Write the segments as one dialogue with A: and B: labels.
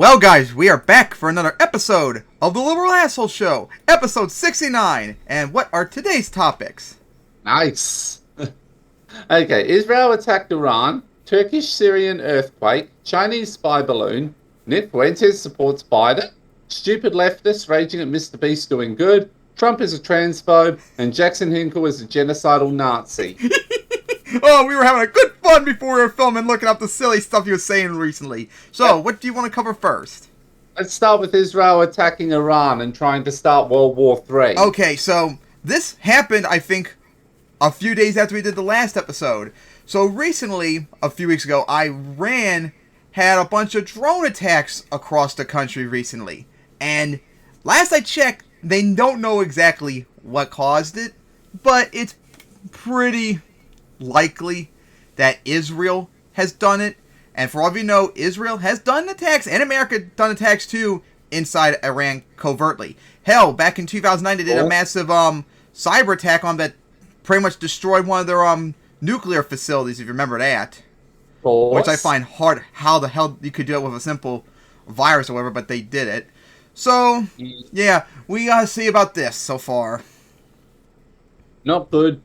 A: Well, guys, we are back for another episode of the Liberal Asshole Show, episode 69. And what are today's topics?
B: Nice. Okay, Israel attacked Iran, Turkish-Syrian earthquake, Chinese spy balloon, Nick Fuentes supports Biden, stupid leftists raging at Mr. Beast doing good, Trump is a transphobe, and Jackson Hinkle is a genocidal Nazi.
A: Oh, we were having a good fun before we were filming, looking up the silly stuff you were saying recently. So, What do you want to cover first?
B: Let's start with Israel attacking Iran and trying to start World War III.
A: Okay, so this happened, I think, a few days after we did the last episode. So recently, a few weeks ago, Iran had a bunch of drone attacks across the country recently. And last I checked, they don't know exactly what caused it, but it's pretty likely that Israel has done it. And for all of you know, Israel has done attacks, and America done attacks too, inside Iran covertly. Hell, back in 2009, they did a massive cyber attack on that pretty much destroyed one of their nuclear facilities, if you remember that. Which I find hard, how the hell you could do it with a simple virus or whatever, but they did it. So, yeah, we gotta see about this so far.
B: Not good.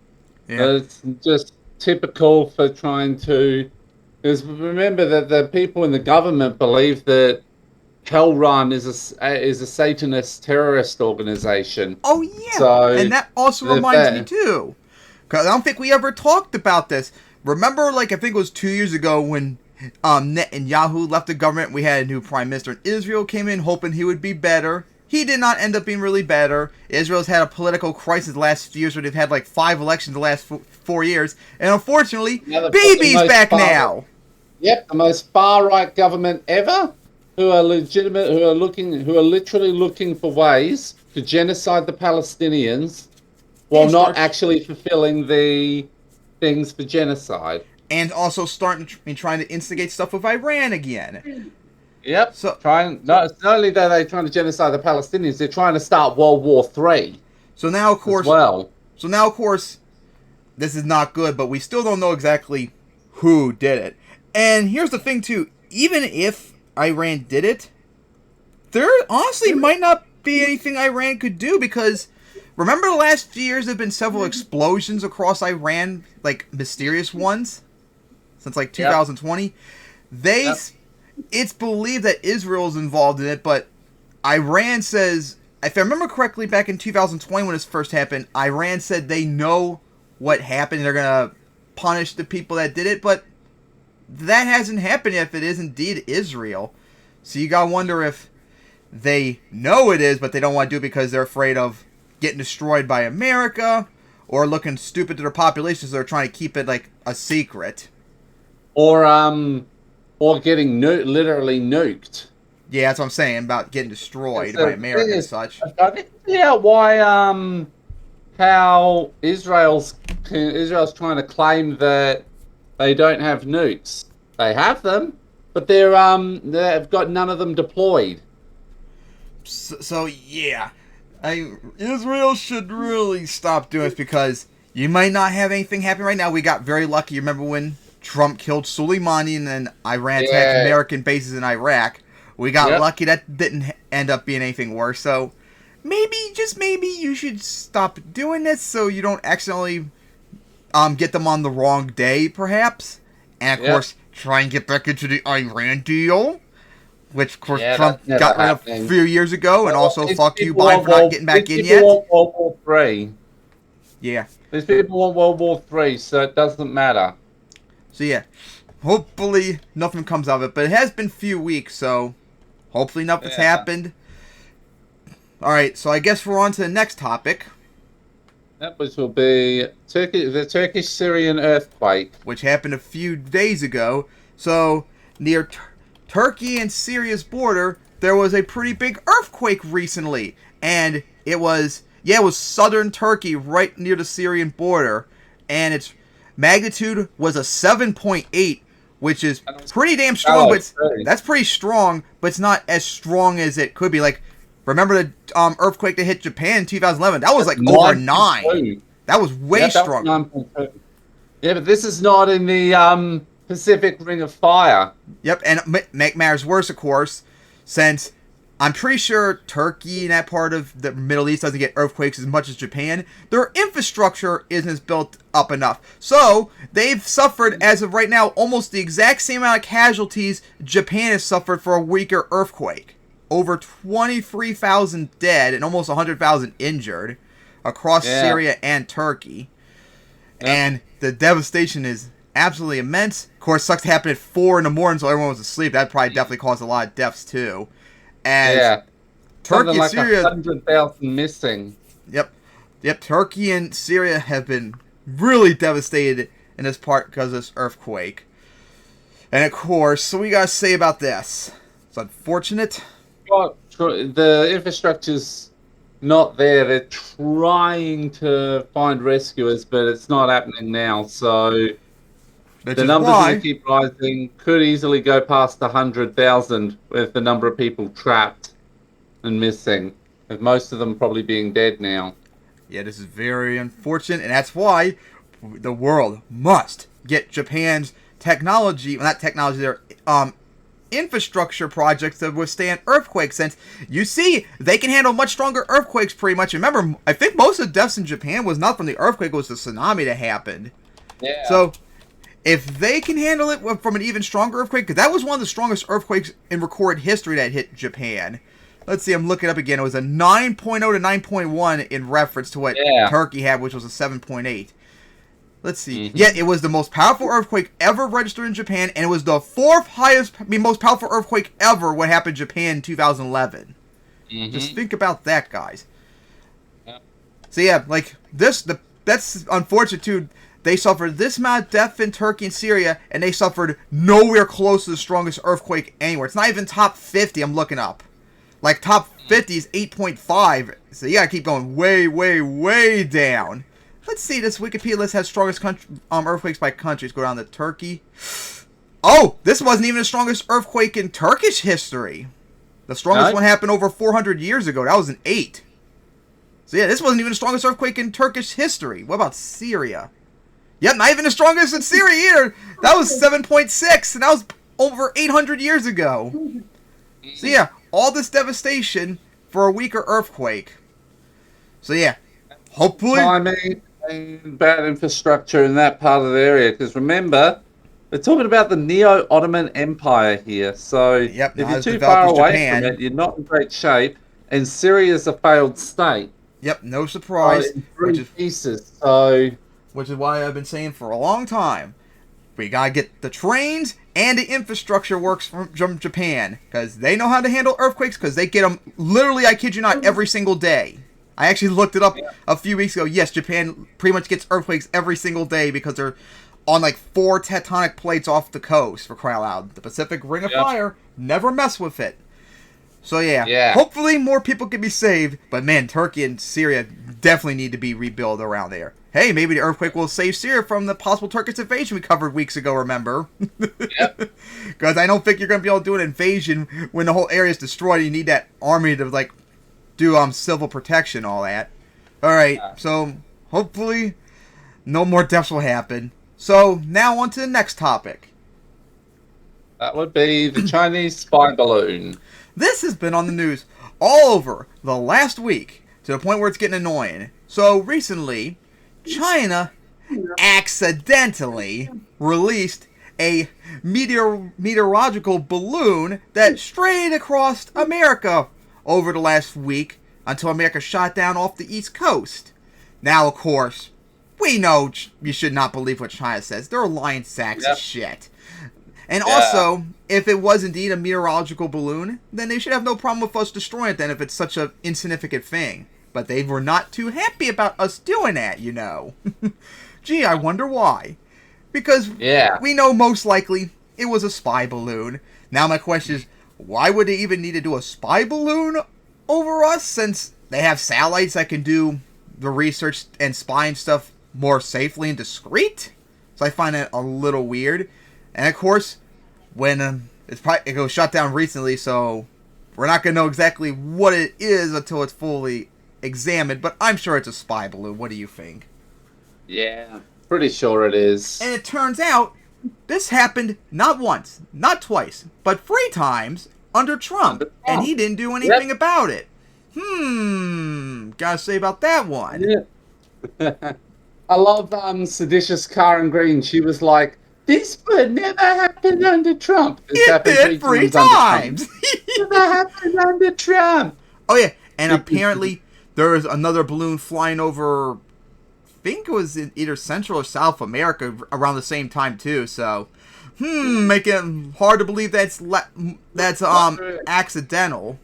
A: Yeah.
B: It's just typical for trying to... Because remember that the people in the government believe that Hell Run is a Satanist terrorist organization.
A: Oh, yeah.
B: So,
A: and that also reminds me, too. Because I don't think we ever talked about this. Remember, I think it was 2 years ago when Netanyahu left the government, we had a new prime minister, and Israel came in hoping he would be better. He did not end up being really better. Israel's had a political crisis the last few years where they've had 5 elections the last 4 years. And unfortunately, Bibi's back now.
B: Yep, the most far-right government ever, who are legitimate, who are literally looking for ways to genocide the Palestinians while not actually fulfilling the things for genocide.
A: And also trying to instigate stuff with Iran again.
B: Yep. So not only are they trying to genocide the Palestinians, they're trying to start World War III.
A: So now, of course, this is not good, but we still don't know exactly who did it. And here's the thing, too. Even if Iran did it, there honestly might not be anything Iran could do, because remember the last few years there have been several explosions across Iran, mysterious ones, since 2020. It's believed that Israel's involved in it, but Iran says, if I remember correctly, back in 2020 when this first happened, Iran said they know what happened and they're going to punish the people that did it, but that hasn't happened yet if it is indeed Israel. So you gotta wonder if they know it is, but they don't want to do it because they're afraid of getting destroyed by America, or looking stupid to their populations, so they're trying to keep it a secret.
B: Or getting literally nuked.
A: Yeah, that's what I'm saying, about getting destroyed by America and such.
B: I think why how Israel's trying to claim that they don't have nukes. They have them, but they've got none of them deployed.
A: So yeah, Israel should really stop doing this, because you might not have anything happen right now. We got very lucky. Remember when Trump killed Soleimani and then Iran attacked American bases in Iraq? We got lucky that didn't end up being anything worse. So maybe, just maybe, you should stop doing this so you don't accidentally get them on the wrong day, perhaps. And of course, try and get back into the Iran deal, which of course Trump got rid of a few years ago, and also fuck you, Biden, for not getting back in yet.
B: Want World War III.
A: Yeah.
B: These people want World War III, so it doesn't matter.
A: So yeah, hopefully nothing comes of it, but it has been a few weeks, so hopefully nothing's happened. Alright, so I guess we're on to the next topic.
B: That will be the Turkish-Syrian earthquake,
A: which happened a few days ago. So, near Turkey and Syria's border, there was a pretty big earthquake recently. And it was southern Turkey, right near the Syrian border. And its magnitude was a 7.8, which is pretty damn strong. But that's pretty strong, but it's not as strong as it could be. Remember the earthquake that hit Japan in 2011? That was over 9. That was way stronger.
B: Yeah, but this is not in the Pacific Ring of Fire.
A: Yep, and make matters worse, of course, since I'm pretty sure Turkey and that part of the Middle East doesn't get earthquakes as much as Japan. Their infrastructure isn't built up enough. So, they've suffered, as of right now, almost the exact same amount of casualties Japan has suffered for a weaker earthquake. Over 23,000 dead and almost 100,000 injured across Syria and Turkey. And the devastation is absolutely immense. Of course, sucks happened at 4 in the morning, so everyone was asleep. That probably definitely caused a lot of deaths, too. As Turkey and Syria,
B: 100,000 missing.
A: Yep. Turkey and Syria have been really devastated in this part because of this earthquake. And of course, what we gotta say about this? It's unfortunate.
B: Well, the infrastructure's not there. They're trying to find rescuers, but it's not happening now. So the numbers will keep rising. Could easily go past 100,000 with the number of people trapped and missing, with most of them probably being dead now.
A: Yeah, this is very unfortunate, and that's why the world must get Japan's technology, well, not technology, their infrastructure projects to withstand earthquakes, since you see they can handle much stronger earthquakes pretty much. Remember, I think most of the deaths in Japan was not from the earthquake, it was the tsunami that happened.
B: Yeah.
A: So if they can handle it from an even stronger earthquake, because that was one of the strongest earthquakes in recorded history that hit Japan. Let's see, I'm looking up again. It was a 9.0 to 9.1 in reference to what Turkey had, which was a 7.8. Let's see. Yeah, it was the most powerful earthquake ever registered in Japan, and it was the most powerful earthquake ever what happened in Japan in 2011. Just think about that, guys. So yeah, like that's unfortunate too. They suffered this amount of death in Turkey and Syria, and they suffered nowhere close to the strongest earthquake anywhere. It's not even top 50. I'm looking up. Like top 50 is 8.5. So you gotta keep going way, way, way down. Let's see, this Wikipedia list has strongest earthquakes by countries. Go down to Turkey. Oh, this wasn't even the strongest earthquake in Turkish history. The strongest one happened over 400 years ago. That was an 8. So yeah, this wasn't even the strongest earthquake in Turkish history. What about Syria? Yep, not even the strongest in Syria either. That was 7.6, and that was over 800 years ago. So yeah, all this devastation for a weaker earthquake. So yeah, hopefully...
B: Timing and bad infrastructure in that part of the area, because remember, we're talking about the Neo-Ottoman Empire here, so if you're too far away from it, you're not in great shape, and Syria's a failed state.
A: Yep, no surprise. Which is why I've been saying for a long time, we gotta get the trains and the infrastructure works from Japan, because they know how to handle earthquakes, because they get them literally, I kid you not, every single day. I actually looked it up a few weeks ago. Yes, Japan pretty much gets earthquakes every single day because they're on like 4 tectonic plates off the coast, for crying out loud. The Pacific Ring of Fire, never mess with it. So yeah, hopefully more people can be saved, but man, Turkey and Syria definitely need to be rebuilt around there. Hey, maybe the earthquake will save Syria from the possible Turkish invasion we covered weeks ago, remember? Because I don't think you're going to be able to do an invasion when the whole area is destroyed. You need that army to, like, do civil protection, all that. Alright, so hopefully no more deaths will happen. So, now on to the next topic.
B: That would be the Chinese spy balloon.
A: This has been on the news all over the last week, to the point where it's getting annoying. So, recently, China accidentally released a meteorological balloon that strayed across America over the last week until America shot down off the East Coast. Now, of course, we know you should not believe what China says. They're lying sacks of shit. And also, if it was indeed a meteorological balloon, then they should have no problem with us destroying it then if it's such an insignificant thing. But they were not too happy about us doing that, you know. Gee, I wonder why. Because we know most likely it was a spy balloon. Now my question is, why would they even need to do a spy balloon over us, since they have satellites that can do the research and spying stuff more safely and discreet? So I find that a little weird. And of course, when it was shut down recently, so we're not going to know exactly what it is until it's fully examined, but I'm sure it's a spy balloon. What do you think?
B: Yeah, pretty sure it is.
A: And it turns out this happened not once, not twice, but 3 times under Trump,
B: Under
A: and
B: Trump.
A: he didn't do
B: Yep.
A: anything about it. Gotta say about that one.
B: Yeah. I love seditious Karen Green. She was like, "This would never happen under Trump." It's
A: It
B: happened
A: did
B: 3
A: three
B: times under Trump.
A: times.
B: Never happened under Trump.
A: Oh yeah, and apparently there was another balloon flying over. I think it was in either Central or South America around the same time too. So, make it hard to believe that's accidental.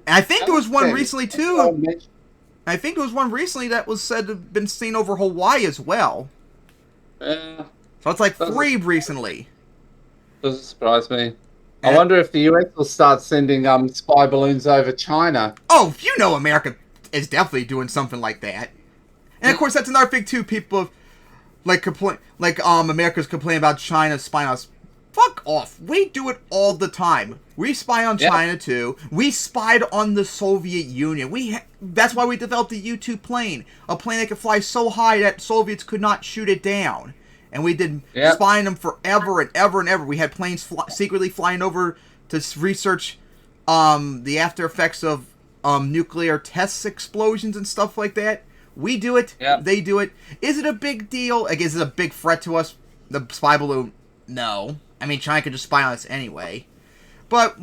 A: And I think there was one recently too. I think there was one recently that was said to have been seen over Hawaii as well.
B: Yeah,
A: So it's like 3 recently.
B: doesn't surprise me. I wonder if the US will start sending spy balloons over China.
A: Oh, you know America is definitely doing something like that. And of course that's another thing too. People America's complaining about China spying on us. Fuck off. We do it all the time. We spy on China too. We spied on the Soviet Union. That's why we developed the U-2 plane. A plane that could fly so high that Soviets could not shoot it down. And we did spying them forever and ever and ever. We had planes secretly flying over to research the after effects of nuclear test explosions and stuff like that. We do it. They do it. Is it a big deal? Like, is it a big threat to us? The spy balloon? No. I mean, China could just spy on us anyway. But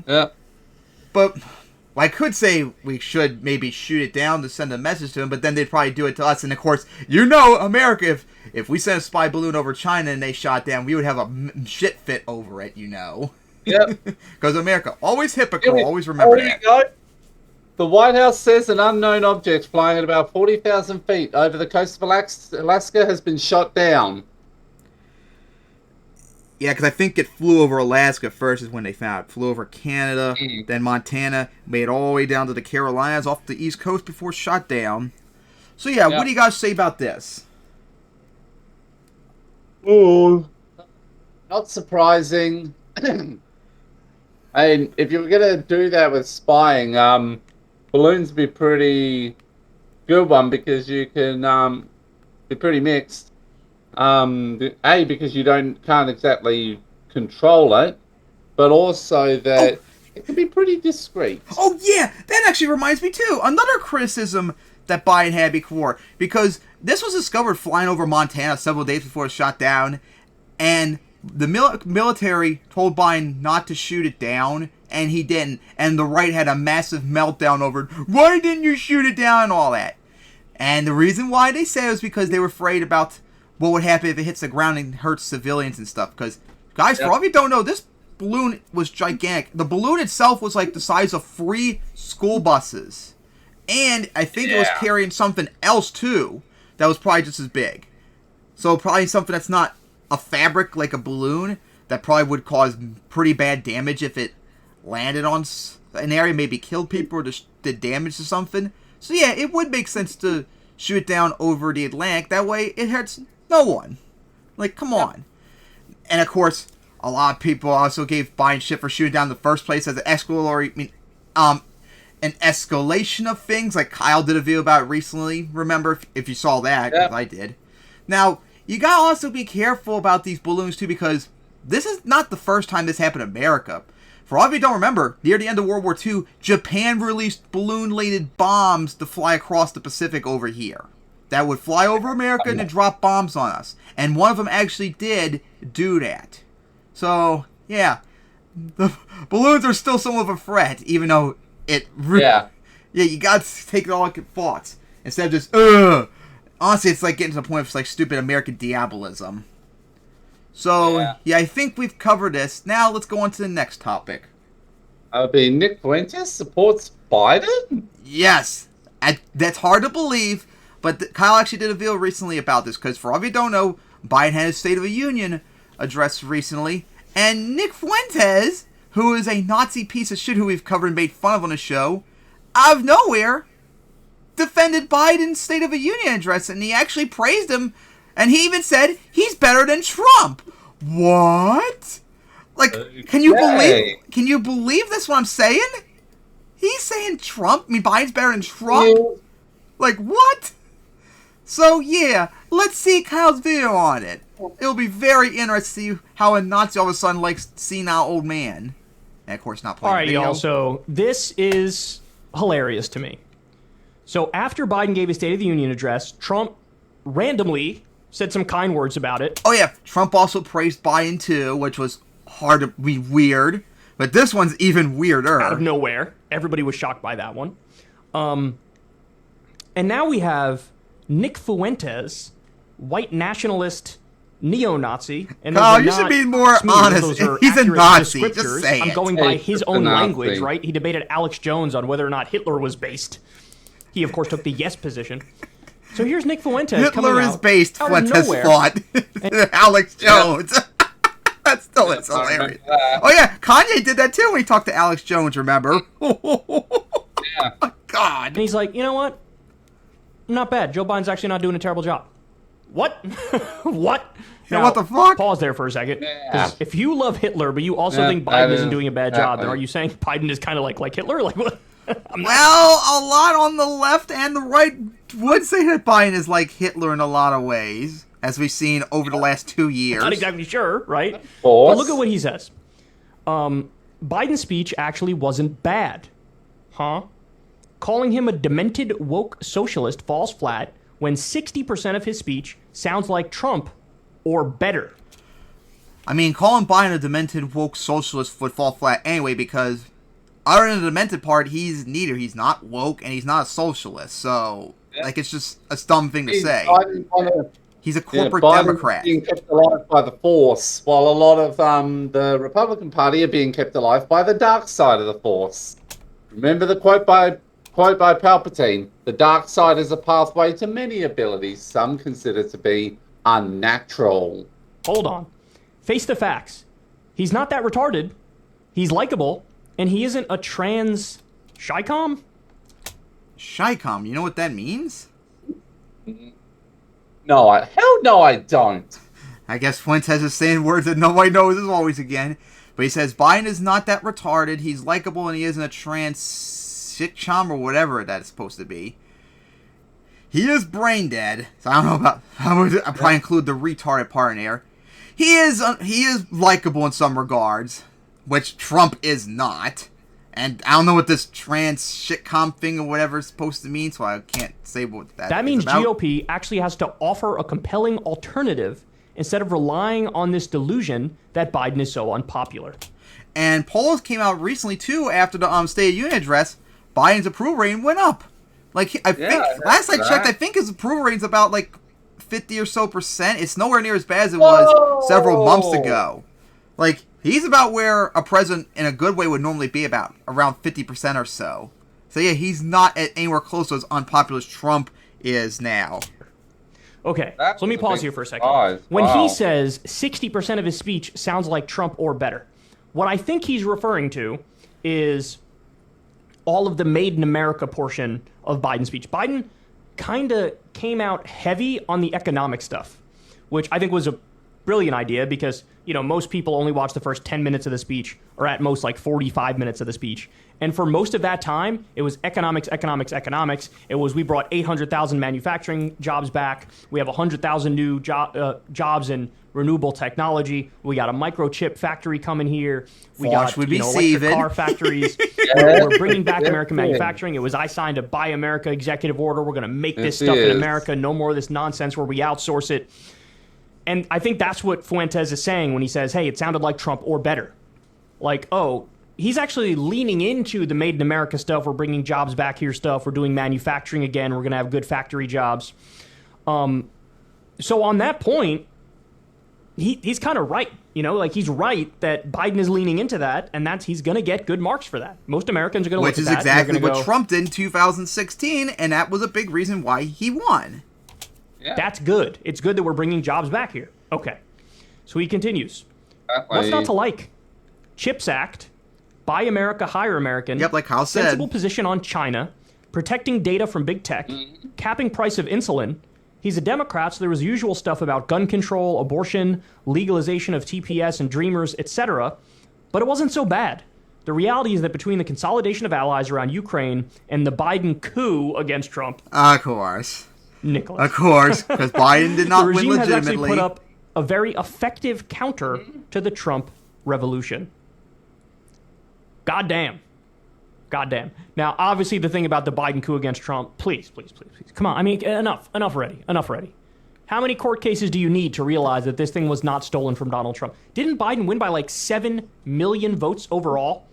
A: I could say we should maybe shoot it down to send a message to them, but then they'd probably do it to us. And of course, America, if we sent a spy balloon over China and they shot down, we would have a shit fit over it,
B: Yep.
A: Because America, always hypocritical, always remember that.
B: Go. The White House says an unknown object flying at about 40,000 feet over the coast of Alaska has been shot down.
A: Yeah, because I think it flew over Alaska first is when they found it. Flew over Canada, then Montana, made it all the way down to the Carolinas, off the East Coast before shot down. So yeah, what do you guys say about this?
B: Oh, not surprising. And if you were going to do that with spying, balloons be pretty good one because you can be pretty mixed. Because you can't exactly control it, but also that it can be pretty discreet.
A: Oh yeah, that actually reminds me too. Another criticism that Biden had before, because this was discovered flying over Montana several days before it was shot down, and the military told Biden not to shoot it down, and he didn't, and the right had a massive meltdown over it. Why didn't you shoot it down and all that? And the reason why they said it was because they were afraid about what would happen if it hits the ground and hurts civilians and stuff. Because, guys, for all of you who don't know, this balloon was gigantic. The balloon itself was like the size of 3 school buses. And I think it was carrying something else, too, that was probably just as big. So probably something that's not a fabric like a balloon that probably would cause pretty bad damage if it landed on an area, maybe killed people or just did damage to something. So yeah, it would make sense to shoot it down over the Atlantic. That way it hurts no one. Like, come on. And of course, a lot of people also gave Biden shit for shooting down in the first place as an escalation of things. Like Kyle did a video about it recently. Remember, if you saw that, because I did. Now, you gotta also be careful about these balloons too, because this is not the first time this happened in America. For all of you who don't remember, near the end of World War II, Japan released balloon-laden bombs to fly across the Pacific over here. That would fly over America and drop bombs on us. And one of them actually did do that. So, yeah. The balloons are still somewhat of a threat, even though it... Yeah, you gotta take it all like thoughts. Instead of just, ugh. Honestly, it's like getting to the point of like stupid American diabolism. So, yeah, I think we've covered this. Now, let's go on to the next topic.
B: Nick Fuentas supports Biden?
A: Yes. That's hard to believe, but Kyle actually did a video recently about this, because for all of you who don't know, Biden had his State of the Union address recently, and Nick Fuentes, who is a Nazi piece of shit who we've covered and made fun of on the show, out of nowhere, defended Biden's State of the Union address, and he actually praised him. And he even said he's better than Trump. What? Like, can you believe this? What I'm saying? He's saying Trump. I mean, Biden's better than Trump. Yeah. Like, what? So yeah, let's see Kyle's video on it. It'll be very interesting to see how a Nazi all of a sudden likes senile old man. And, of course, not
C: All
A: playing
C: right,
A: video.
C: y'all. So this is hilarious to me. So after Biden gave his State of the Union address, Trump randomly said some kind words about it.
A: Oh, yeah. Trump also praised Biden, too, which was hard to be weird. But this one's even weirder.
C: Out of nowhere. Everybody was shocked by that one. And now we have Nick Fuentas, white nationalist neo-Nazi. And
A: Oh, you should be more honest. He's a Nazi. Just say
C: I'm
A: it.
C: going by his own
B: Nazi.
C: language, right? He debated Alex Jones on whether or not Hitler was based. He, of course, took the yes position. So here's Nick Fuentes coming
A: Hitler
C: out
A: is based.
C: out of
A: Fuentes
C: nowhere.
A: fought. Alex Jones. That still is hilarious. Oh, yeah. Kanye did that, too, when he talked to Alex Jones, remember?
B: Yeah.
A: Oh, God.
C: And he's like, you know what? Not bad. Joe Biden's actually not doing a terrible job. What? What?
A: Yeah, what the fuck?
C: Pause there for a second. 'Cause
B: Yeah.
C: if you love Hitler, but you also
B: Yeah,
C: think
B: I
C: Biden isn't
B: do.
C: doing a bad job, then
B: Yeah.
C: are you saying Biden is kind of like Hitler? Like what?
A: Well, a lot on the left and the right would say that Biden is like Hitler in a lot of ways, as we've seen over the last 2 years.
C: Not exactly sure, right?
B: course.
C: But look at what he says. Biden's speech actually wasn't bad. Huh? Calling him a demented woke socialist falls flat when 60% of his speech sounds like Trump or better.
A: I mean, calling Biden a demented woke socialist would fall flat anyway, because other than the demented part, he's neither. He's not woke and he's not a socialist. So, like, it's just a dumb thing to say.
B: Biden's one of-
A: He's a corporate
B: Biden's
A: Democrat.
B: being kept alive by the Force, while a lot of the Republican Party are being kept alive by the dark side of the Force. Remember the quote by Palpatine: "The dark side is a pathway to many abilities some consider to be unnatural."
C: Hold on. Face the facts. He's not that retarded. He's likable, and he isn't a trans shycom.
A: Shycom, you know what that means?
B: No, hell no, I don't.
A: I guess Fuentes is saying words that nobody knows as always again. But he says Biden is not that retarded. He's likable and he isn't a trans sitcom or whatever that is supposed to be. He is brain dead. So I don't know about. I'll probably include the retarded part in there. He is likable in some regards, which Trump is not. And I don't know what this trans shitcom thing or whatever is supposed to mean, so I can't say what that
C: That
A: is
C: means
A: about.
C: GOP actually has to offer a compelling alternative instead of relying on this delusion that Biden is so unpopular.
A: And polls came out recently too after the State of the Union address. Biden's approval rating went up. Like I think last I checked, I think his approval rating's about like 50 or so percent. It's nowhere near as bad as it was several months ago. Like he's about where a president in a good way would normally be, about around 50% or so. So yeah, he's not at anywhere close to as unpopular as Trump is now.
C: Okay,
B: That's
C: so let me
B: a
C: pause
B: big
C: here for a second.
B: surprise.
C: When
B: Wow.
C: he says 60% of his speech sounds like Trump or better, what I think he's referring to is all of the Made in America portion of Biden's speech. Biden kind of came out heavy on the economic stuff, which I think was a brilliant idea because, you know, most people only watch the first 10 minutes of the speech or at most like 45 minutes of the speech. And for most of that time, it was economics, economics, economics. It was we brought 800,000 manufacturing jobs back. We have 100,000 new jobs in renewable technology. We got a microchip factory coming here. We got
A: would be
C: electric
A: saving.
C: car factories. We're bringing back American manufacturing. It was I signed a Buy America executive order. We're going to make this
B: Yes,
C: stuff
B: he
C: in
B: is.
C: America. No more of this nonsense where we outsource it. And I think that's what Fuentes is saying when he says, hey, it sounded like Trump or better. Like, oh, he's actually leaning into the Made in America stuff. We're bringing jobs back here stuff. We're doing manufacturing again. We're going to have good factory jobs. So on that point, he's kind of right. You know, like he's right that Biden is leaning into that, and he's going to get good marks for that. Most Americans are going to look
A: Which
C: at
A: is
C: that. And
A: exactly
C: they're
A: what
C: gonna go,
A: Trump did in 2016, and that was a big reason why he won.
B: Yeah.
C: That's good. It's good that we're bringing jobs back here. Okay. So he continues. What's not to like? CHIPS Act, Buy America, Hire American.
A: Yep, like Kyle said.
C: Sensible position on China, protecting data from big tech, capping price of insulin. He's a Democrat, so there was usual stuff about gun control, abortion, legalization of TPS and Dreamers, etc. But it wasn't so bad. The reality is that between the consolidation of allies around Ukraine and the Biden coup against Trump,
A: Of course.
C: Nicholas,
A: Of course, because Biden did not
C: the
A: win
C: regime has actually
A: legitimately.
C: put up a very effective counter to the Trump revolution. Goddamn. Now, obviously, the thing about the Biden coup against Trump, please. Come on. I mean, enough already. How many court cases do you need to realize that this thing was not stolen from Donald Trump? Didn't Biden win by like 7 million votes overall?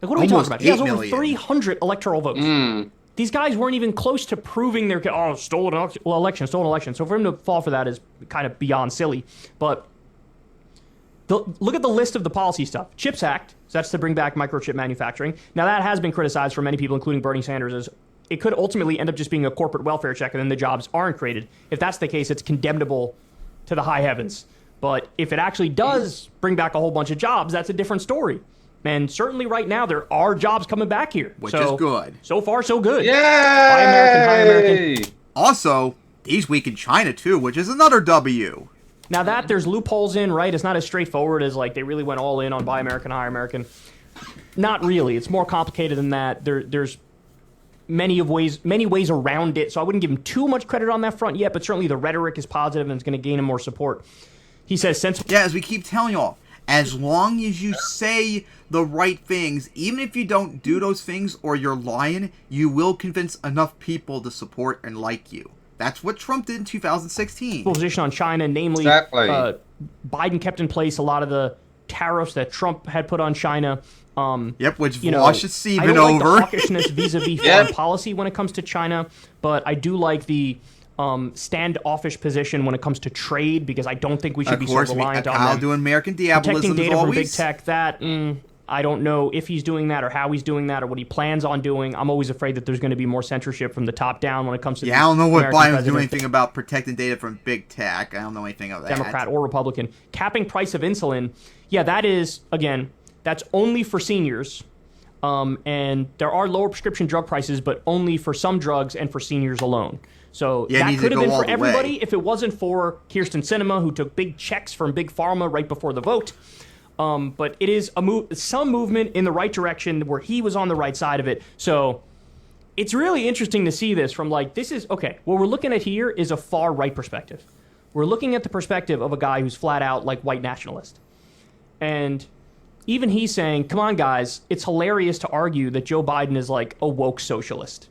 C: Like, what are we talking about? He has over 300 electoral votes. These guys weren't even close to proving their stolen election. So for him to fall for that is kind of beyond silly. But look at the list of the policy stuff. CHIPS Act, so that's to bring back microchip manufacturing. Now, that has been criticized from many people, including Bernie Sanders, as it could ultimately end up just being a corporate welfare check, and then the jobs aren't created. If that's the case, it's condemnable to the high heavens. But if it actually does bring back a whole bunch of jobs, that's a different story. And certainly right now, there are jobs coming back here.
A: Which is good.
C: So far, so good.
B: Yay!
C: Buy American, high American.
A: Also, he's weak in China, too, which is another W.
C: Now that there's loopholes in, right? It's not as straightforward as, like, they really went all in on Buy American, high American. Not really. It's more complicated than that. There's many ways around it, so I wouldn't give him too much credit on that front yet, but certainly the rhetoric is positive and it's going to gain him more support. He says,
A: Yeah, as we keep telling y'all, as long as you say the right things, even if you don't do those things or you're lying, you will convince enough people to support and like you. That's what Trump did in 2016.
C: Position on China, namely, Biden kept in place a lot of the tariffs that Trump had put on China.
A: Which washes Steven
C: over. I don't
A: over.
C: like the hawkishness vis-a-vis foreign policy when it comes to China, but I do like the standoffish position when it comes to trade, because I don't think we should be so reliant on them.
A: Doing American diabolism
C: protecting data
A: always.
C: from big tech. That I don't know if he's doing that or how he's doing that or what he plans on doing. I'm always afraid that there's going to be more censorship from the top down when it comes to.
A: I don't know what Biden's doing anything about protecting data from big tech. I don't know anything of that.
C: Democrat or Republican. Capping price of insulin. Yeah, that is, again, that's only for seniors. And there are lower prescription drug prices, but only for some drugs and for seniors alone. So that could have been for everybody if it wasn't for Kyrsten Sinema, who took big checks from Big Pharma right before the vote. But it is some movement in the right direction where he was on the right side of it. So it's really interesting to see this from what we're looking at here is a far right perspective. We're looking at the perspective of a guy who's flat out like white nationalist. And even he's saying, come on, guys, it's hilarious to argue that Joe Biden is like a woke socialist.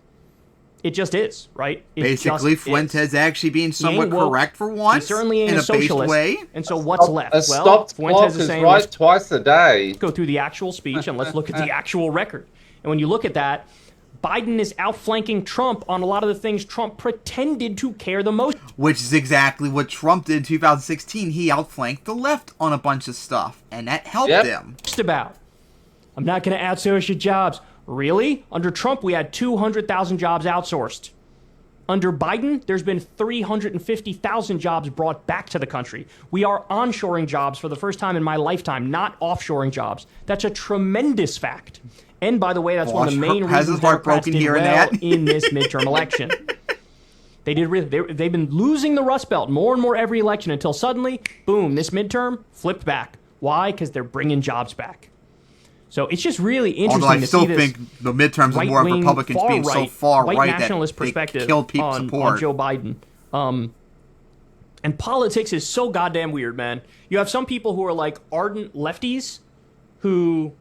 C: It just is, right?
A: Basically, Fuentas actually being somewhat correct for once.
C: He certainly ain't
A: in
C: a socialist.
A: Way.
C: And so what's left?
B: Well, Fuentas is saying, right twice a day.
C: Let's go through the actual speech and let's look at the actual record. And when you look at that, Biden is outflanking Trump on a lot of the things Trump pretended to care the most.
A: Which is exactly what Trump did in 2016. He outflanked the left on a bunch of stuff, and that helped him.
C: Just about. I'm not going to outsource your jobs. Really? Under Trump, we had 200,000 jobs outsourced. Under Biden, there's been 350,000 jobs brought back to the country. We are onshoring jobs for the first time in my lifetime, not offshoring jobs. That's a tremendous fact. And by the way, that's one of the main reasons Democrats did well in this midterm election. They've been losing the Rust Belt more and more every election until suddenly, boom, this midterm flipped back. Why? Because they're bringing jobs back. So it's just really interesting to see this.
A: Although I still think the midterms are more of Republicans being so far right
C: nationalist
A: that they killed people's support
C: on Joe Biden. And politics is so goddamn weird, man. You have some people who are like ardent lefties who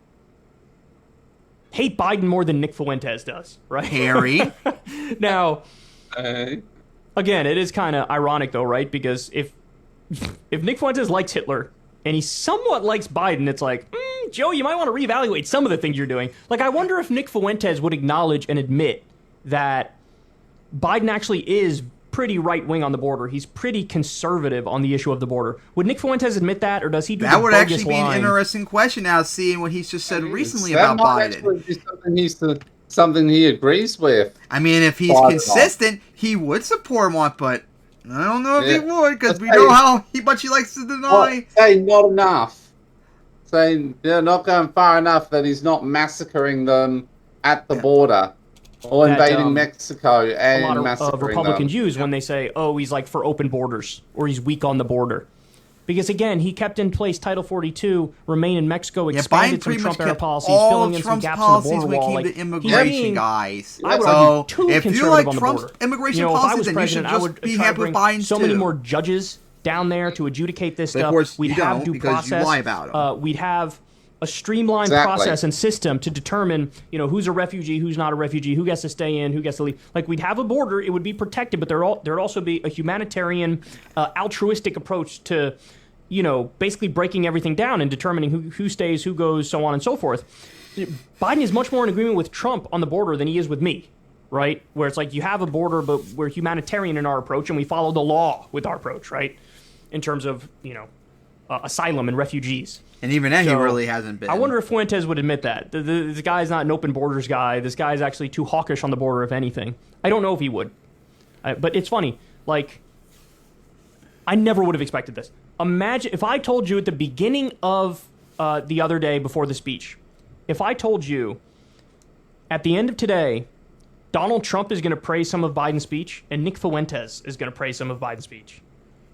C: hate Biden more than Nick Fuentes does, right?
A: Harry.
C: Now, again, it is kind of ironic though, right? Because if Nick Fuentes likes Hitler and he somewhat likes Biden, it's like, Joe, you might want to reevaluate some of the things you're doing. Like, I wonder if Nick Fuentes would acknowledge and admit that Biden actually is pretty right-wing on the border. He's pretty conservative on the issue of the border. Would Nick Fuentes admit that, or does he do
A: that
C: the
A: would
C: bogus
A: actually be
C: line?
A: An interesting question now, seeing what he's just said recently about Biden.
B: Something he agrees with.
A: I mean, if he's consistent, he would support him on, but I don't know if he would, because we know how much he likes to deny.
B: Say not enough. Saying they're not going far enough that he's not massacring them at the border or invading Mexico and
C: massacring them.
B: A lot of
C: Republicans use when they say, oh, he's like for open borders or he's weak on the border. Because, again, he kept in place Title 42, remain in Mexico, expanded some Trump-era policies, filling in some gaps in the border wall.
A: When it came to immigration, guys.
C: I would argue too conservative on the border.
A: Immigration
C: if I was
A: policies,
C: president, I would
A: be
C: try
A: happy
C: to bring
A: with Biden
C: so many more judges down there to adjudicate this stuff.
A: Of course,
C: we'd have due process.
A: You lie about them.
C: We'd have a streamlined process and system to determine, who's a refugee, who's not a refugee, who gets to stay in, who gets to leave. Like, we'd have a border, it would be protected, but there'd also be a humanitarian, altruistic approach to, basically breaking everything down and determining who stays, who goes, so on and so forth. Biden is much more in agreement with Trump on the border than he is with me, right? Where it's like you have a border, but we're humanitarian in our approach and we follow the law with our approach, right? In terms of, asylum and refugees.
A: And even then, he really hasn't been.
C: I wonder if Fuentes would admit that. This guy's not an open borders guy. This guy's actually too hawkish on the border, if anything. I don't know if he would. But it's funny. Like, I never would have expected this. Imagine if I told you at the beginning of the other day before the speech, if I told you at the end of today, Donald Trump is going to praise some of Biden's speech and Nick Fuentes is going to praise some of Biden's speech,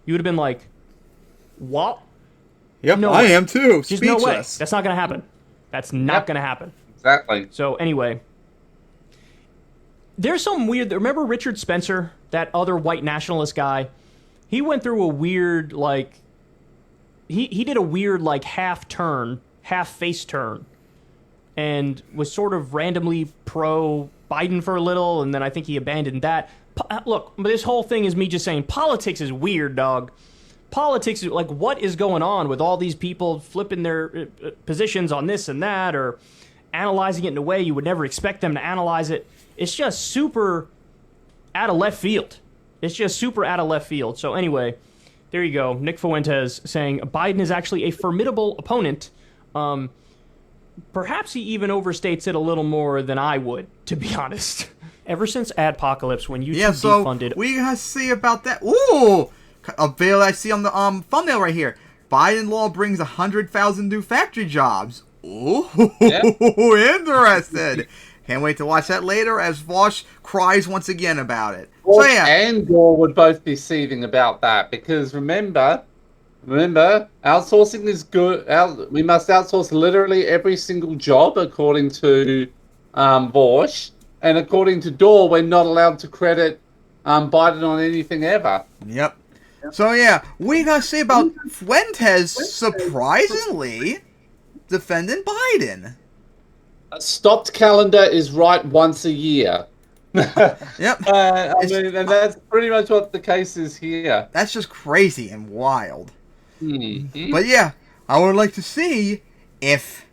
C: you would have been like, what?
A: Yep, no I am too.
C: Just no way. That's not going to happen. That's not going to happen.
B: Exactly.
C: So anyway, there's some weird... Remember Richard Spencer, that other white nationalist guy? He went through a weird, like... He did a weird, like, half face turn, and was sort of randomly pro-Biden for a little, and then I think he abandoned that. Look, this whole thing is me just saying politics is weird, dog. Politics, like, what is going on with all these people flipping their positions on this and that, or analyzing it in a way you would never expect them to analyze it? It's just super out of left field. So anyway, there you go. Nick Fuentes saying Biden is actually a formidable opponent. Perhaps he even overstates it a little more than I would, to be honest. Ever since Adpocalypse, when YouTube defunded...
A: we gotta see about that. Ooh! A bill I see on the thumbnail right here. Biden law brings 100,000 new factory jobs. Ooh, yeah. Interested. Can't wait to watch that later as Vosh cries once again about it.
B: Vosh and Gore would both be seething about that because remember, outsourcing is good. We must outsource literally every single job according to Vosh, and according to Gore, we're not allowed to credit Biden on anything ever.
A: Yep. So yeah, we gotta see about Fuentes surprisingly defending Biden.
B: A stopped calendar is right once a year.
A: Yep.
B: And that's pretty much what the case is here.
A: That's just crazy and wild.
B: Mm-hmm.
A: But yeah, I would like to see if...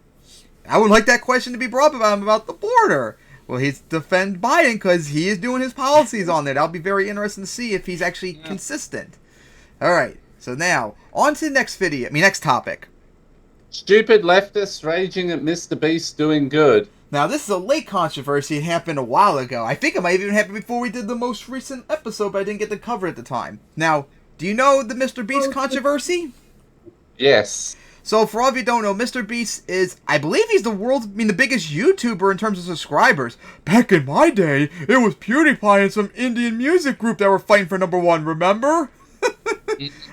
A: I would like that question to be brought up about the border. Well, he's defend Biden because he is doing his policies on there. That'll be very interesting to see if he's actually consistent. Alright, so now, on to the next topic.
B: Stupid leftists raging at Mr. Beast doing good.
A: Now, this is a late controversy. It happened a while ago. I think it might have even happened before we did the most recent episode, but I didn't get to cover it at the time. Now, do you know the Mr. Beast controversy?
B: Yes.
A: So, for all of you who don't know, Mr. Beast is, I believe he's the biggest YouTuber in terms of subscribers. Back in my day, it was PewDiePie and some Indian music group that were fighting for *1, remember?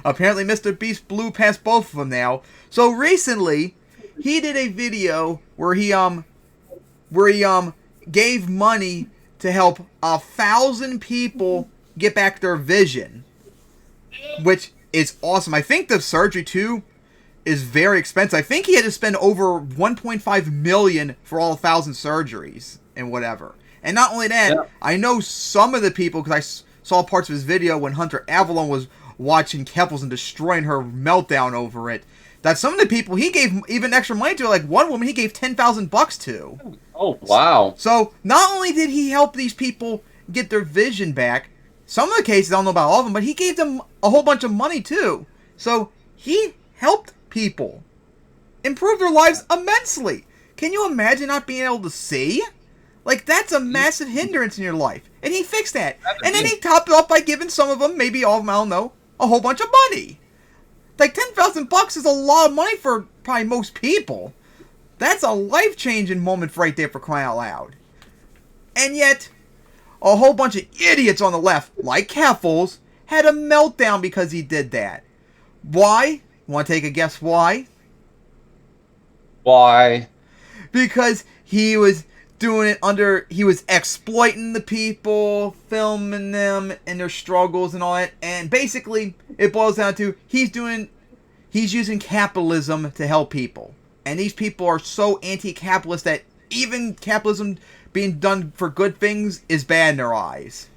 A: Apparently, Mr. Beast blew past both of them now. So recently, he did a video where he gave money to help 1,000 people get back their vision, which is awesome. I think the surgery too is very expensive. I think he had to spend over 1.5 million for all 1,000 surgeries and whatever. And not only that, I know some of the people because I saw parts of his video when Hunter Avalon was watching Keffels and destroying her meltdown over it. That some of the people he gave even extra money to, like one woman he gave $10,000 to.
B: Oh, wow.
A: So, not only did he help these people get their vision back, some of the cases, I don't know about all of them, but he gave them a whole bunch of money too. So, he helped people improve their lives immensely. Can you imagine not being able to see? Like, that's a massive hindrance in your life. And he fixed that. And then he topped it up by giving some of them, maybe all of them, I don't know, a whole bunch of money. Like, $10,000 is a lot of money for probably most people. That's a life-changing moment right there for crying out loud. And yet, a whole bunch of idiots on the left, like Keffels, had a meltdown because he did that. Why? Want to take a guess why?
B: Why?
A: Because he was doing it he was exploiting the people, filming them and their struggles and all that, and basically it boils down to he's using capitalism to help people. And these people are so anti-capitalist that even capitalism being done for good things is bad in their eyes.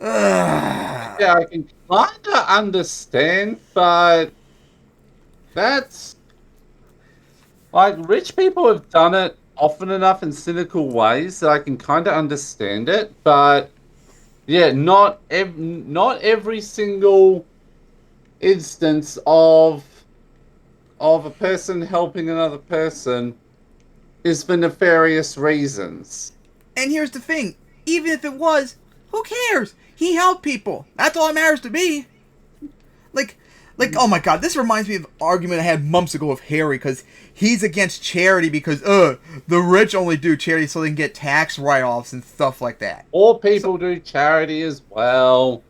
A: Ugh.
B: Yeah, I can kind of understand, but that's like rich people have done it often enough in cynical ways that I can kind of understand it. But yeah, not every single instance of a person helping another person is for nefarious reasons.
A: And here's the thing, even if it was, who cares? He helped people. That's all that matters to me. Like, oh my god, this reminds me of an argument I had months ago with Harry, because he's against charity because, the rich only do charity so they can get tax write-offs and stuff like that.
B: Or people do charity as well.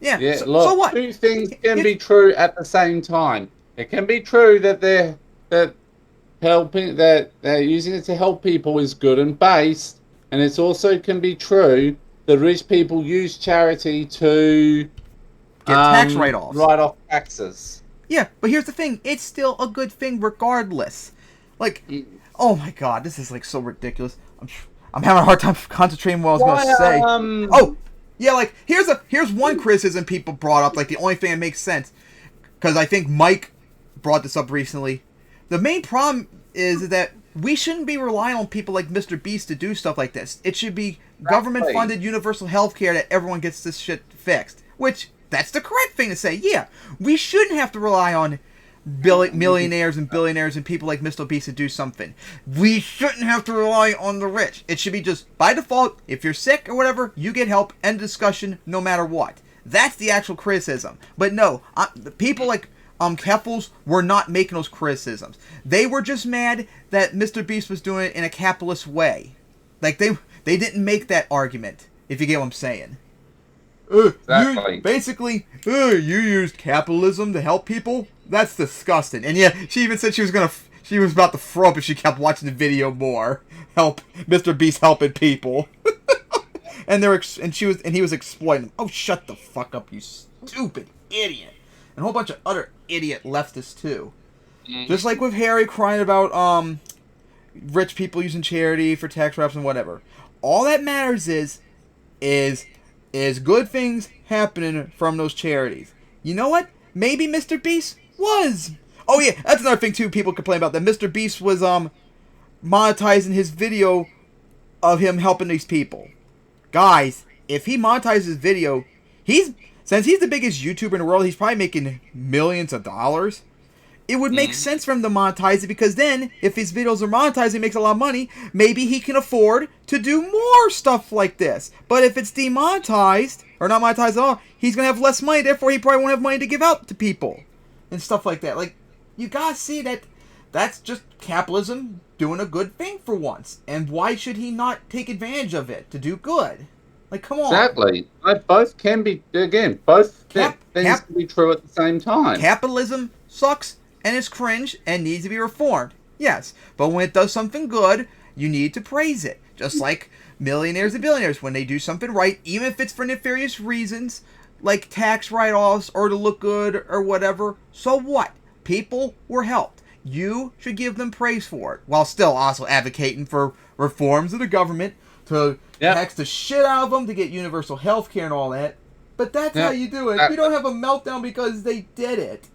A: Yeah,
B: Yeah,
A: so,
B: look,
A: so what?
B: two things can be true at the same time. It can be true that they're using it to help people is good and based, and it's also can be true that rich people use charity to
A: Get tax write-offs.
B: Write off taxes.
A: Yeah, but here's the thing, it's still a good thing regardless. Like, oh my god, this is like so ridiculous. I'm having a hard time concentrating what I was gonna say. Oh, yeah, like here's one criticism people brought up, like the only thing that makes sense, because I think Mike brought this up recently. The main problem is that we shouldn't be relying on people like Mr. Beast to do stuff like this. It should be government-funded universal health care that everyone gets this shit fixed. Which, that's the correct thing to say. Yeah, we shouldn't have to rely on millionaires and billionaires and people like Mr. Beast to do something. We shouldn't have to rely on the rich. It should be just, by default, if you're sick or whatever, you get help, end discussion, no matter what. That's the actual criticism. But no, people like Keffels were not making those criticisms. They were just mad that Mr. Beast was doing it in a capitalist way. Like, they didn't make that argument, if you get what I'm saying.
B: Exactly.
A: You used capitalism to help people? That's disgusting. And yeah, she even said she was about to throw up if she kept watching the video more. Help Mr. Beast helping people. and he was exploiting them. Oh, shut the fuck up, you stupid idiot. And a whole bunch of other idiot leftists too. Just like with Harry crying about rich people using charity for tax write-offs and whatever. All that matters is good things happening from those charities. You know what? Maybe Mr. Beast was. Oh yeah, that's another thing too people complain about, that Mr. Beast was monetizing his video of him helping these people. Guys, if he monetizes his video, since he's the biggest YouTuber in the world, he's probably making millions of dollars. It would make sense for him to monetize it, because then, if his videos are monetized, he makes a lot of money, maybe he can afford to do more stuff like this. But if it's demonetized, or not monetized at all, he's going to have less money, therefore he probably won't have money to give out to people. And stuff like that. Like, you gotta see that that's just capitalism doing a good thing for once. And why should he not take advantage of it to do good? Like, come on.
B: Exactly. Both can be, again, both things can be true at the same time.
A: Capitalism sucks and is cringe and needs to be reformed. Yes. But when it does something good, you need to praise it. Just like millionaires and billionaires, when they do something right, even if it's for nefarious reasons, like tax write-offs or to look good or whatever, so what? People were helped. You should give them praise for it, while still also advocating for reforms of the government to tax the shit out of them to get universal health care and all that. But that's how you do it. You don't have a meltdown because they did it.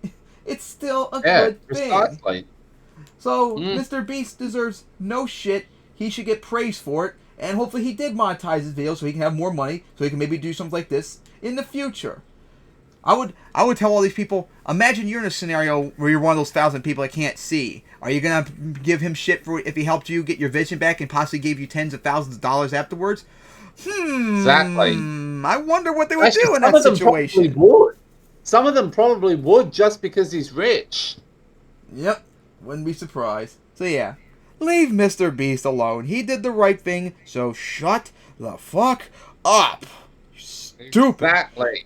A: It's still a good thing.
B: Precisely.
A: So, Mr. Beast deserves no shit. He should get praise for it. And hopefully he did monetize his video so he can have more money, so he can maybe do something like this in the future. I would tell all these people, imagine you're in a scenario where you're one of those 1,000 people that can't see. Are you going to give him shit for if he helped you get your vision back and possibly gave you tens of thousands of dollars afterwards?
B: Exactly.
A: I wonder what they would do in that situation.
B: Some of them probably would just because he's rich.
A: Yep. Wouldn't be surprised. So yeah. Leave Mr. Beast alone. He did the right thing, so shut the fuck up. Stupid.
B: Exactly.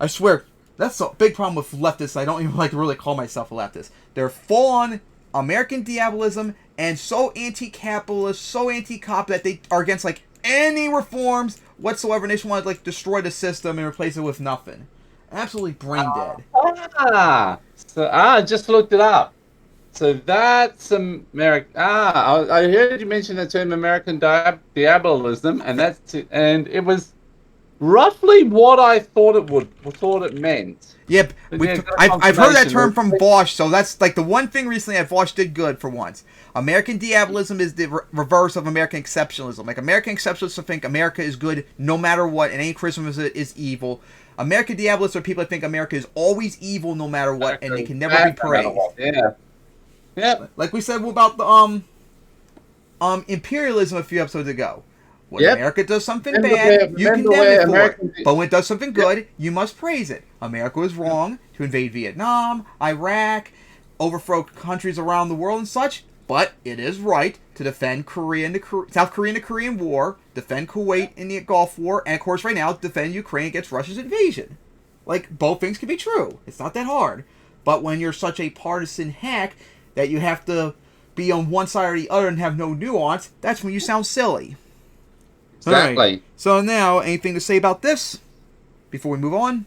A: I swear, that's a big problem with leftists. I don't even like to really call myself a leftist. They're full-on American diabolism and so anti-capitalist, so anti-cop that they are against like any reforms whatsoever, and they just want to like destroy the system and replace it with nothing. Absolutely brain dead.
B: I just looked it up. So that's American. I heard you mention the term American diabolism, and it was roughly what I thought it meant.
A: Yep,
B: Yeah,
A: I've heard that term
B: confirmation.
A: from Vosh, so that's like the one thing recently that Vosh did good for once. American diabolism is the reverse of American exceptionalism. Like, American exceptionalists think America is good no matter what, and any criticism is evil. American diabolists are people that think America is always evil no matter what, and they can never be praised.
B: Yeah. Yep.
A: Like we said about the imperialism a few episodes ago. When
B: Yep.
A: America does something
B: Remember
A: bad,
B: where-
A: you
B: remember
A: condemn
B: where
A: it for
B: American-
A: it. But when it does something good, you must praise it. America was wrong to invade Vietnam, Iraq, overthrow countries around the world and such, but it is right to defend South Korea in the Korean War, defend Kuwait in the Gulf War, and of course right now defend Ukraine against Russia's invasion. Like, both things can be true. It's not that hard. But when you're such a partisan hack that you have to be on one side or the other and have no nuance, that's when you sound silly.
B: Exactly.
A: Alright, so now, anything to say about this before we move on?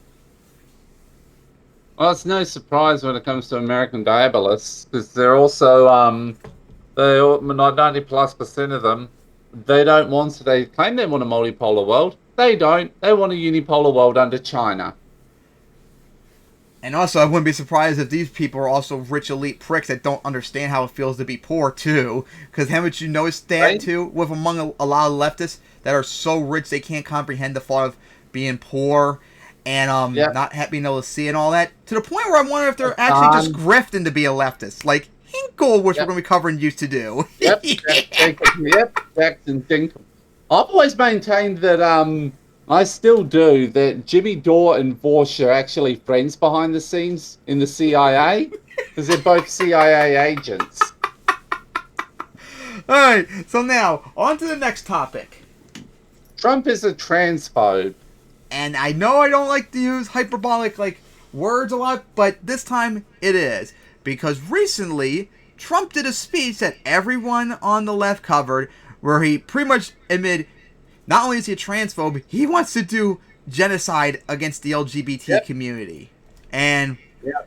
B: Well, it's no surprise when it comes to American diabolists, because they're also 90+% of them. They claim they want a multipolar world. They don't. They want a unipolar world under China.
A: And also, I wouldn't be surprised if these people are also rich elite pricks that don't understand how it feels to be poor, too. Because haven't you noticed that,
B: Right.
A: too, with among a lot of leftists that are so rich they can't comprehend the thought of being poor and not being able to see and all that? To the point where I wonder if they're actually just grifting to be a leftist. Like Hinkle, which we're going to be covering, used to do.
B: Yep. Jackson Dinkle. I've always maintained that I still do, that Jimmy Dore and Vosh are actually friends behind the scenes in the CIA, because they're both CIA agents.
A: Alright, so now, on to the next topic.
B: Trump is a transphobe.
A: And I know I don't like to use hyperbolic words a lot, but this time it is. Because recently, Trump did a speech that everyone on the left covered, where he pretty much admitted not only is he a transphobe, he wants to do genocide against the LGBT community. And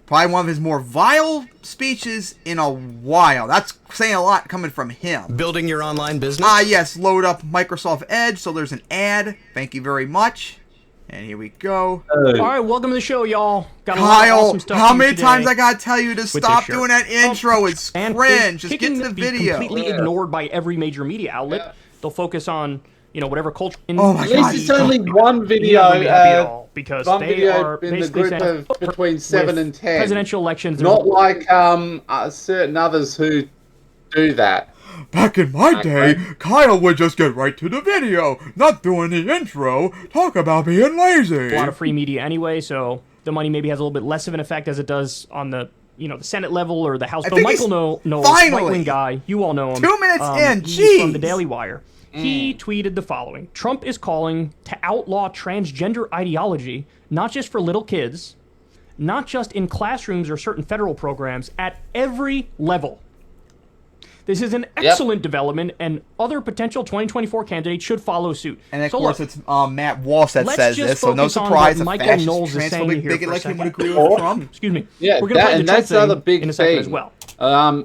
A: probably one of his more vile speeches in a while. That's saying a lot coming from him.
D: Building your online business?
A: Yes, load up Microsoft Edge, so there's an ad. Thank you very much. And here we go.
C: All right, welcome to the show, y'all. Got a lot of
A: Kyle,
C: awesome stuff
A: how
C: for you
A: many
C: today.
A: times I gotta tell you to
C: this
A: stop
C: shirt.
A: doing that intro? It's
C: And
A: cringe. Just
C: picking
A: get to the
C: be
A: video.
C: Completely ignored by every major media outlet.
B: Yeah.
C: They'll focus on whatever culture.
A: Oh my
B: At
A: God.
B: least it's only one video.
C: You're not gonna be happy at all, because
B: one
C: they
B: video
C: are
B: in the
C: basically
B: group
C: saying,
B: of between 7
C: with
B: and 10.
C: presidential elections.
B: Not like certain others who do that.
A: Back in my day, Kyle would just get right to the video, not doing the intro. Talk about being lazy.
C: a lot of free media anyway, so the money maybe has a little bit less of an effect as it does on the the Senate level or the House. Though
A: think
C: Michael
A: he's
C: Knowles,
A: finally
C: right-wing guy, you all know him.
A: 2 minutes in,
C: He's from the
A: jeez.
C: Daily Wire. He tweeted the following: Trump is calling to outlaw transgender ideology, not just for little kids, not just in classrooms or certain federal programs, at every level. This is an excellent development, and other potential 2024 candidates should follow suit.
A: And of
C: So
A: course,
C: look,
A: it's Matt Walsh that
C: let's
A: says
C: just
A: this, so no
C: focus on
A: surprise
C: what
A: a
C: Michael
A: fascist,
C: Knowles is saying
A: transphobic
C: here
A: bigot
C: for a
A: like him would
C: second.
A: agree with Trump.
C: Excuse me.
B: Yeah,
C: We're gonna play the
B: and
C: Trump
B: that's the other
C: thing
B: big
C: in a second
B: thing
C: as well.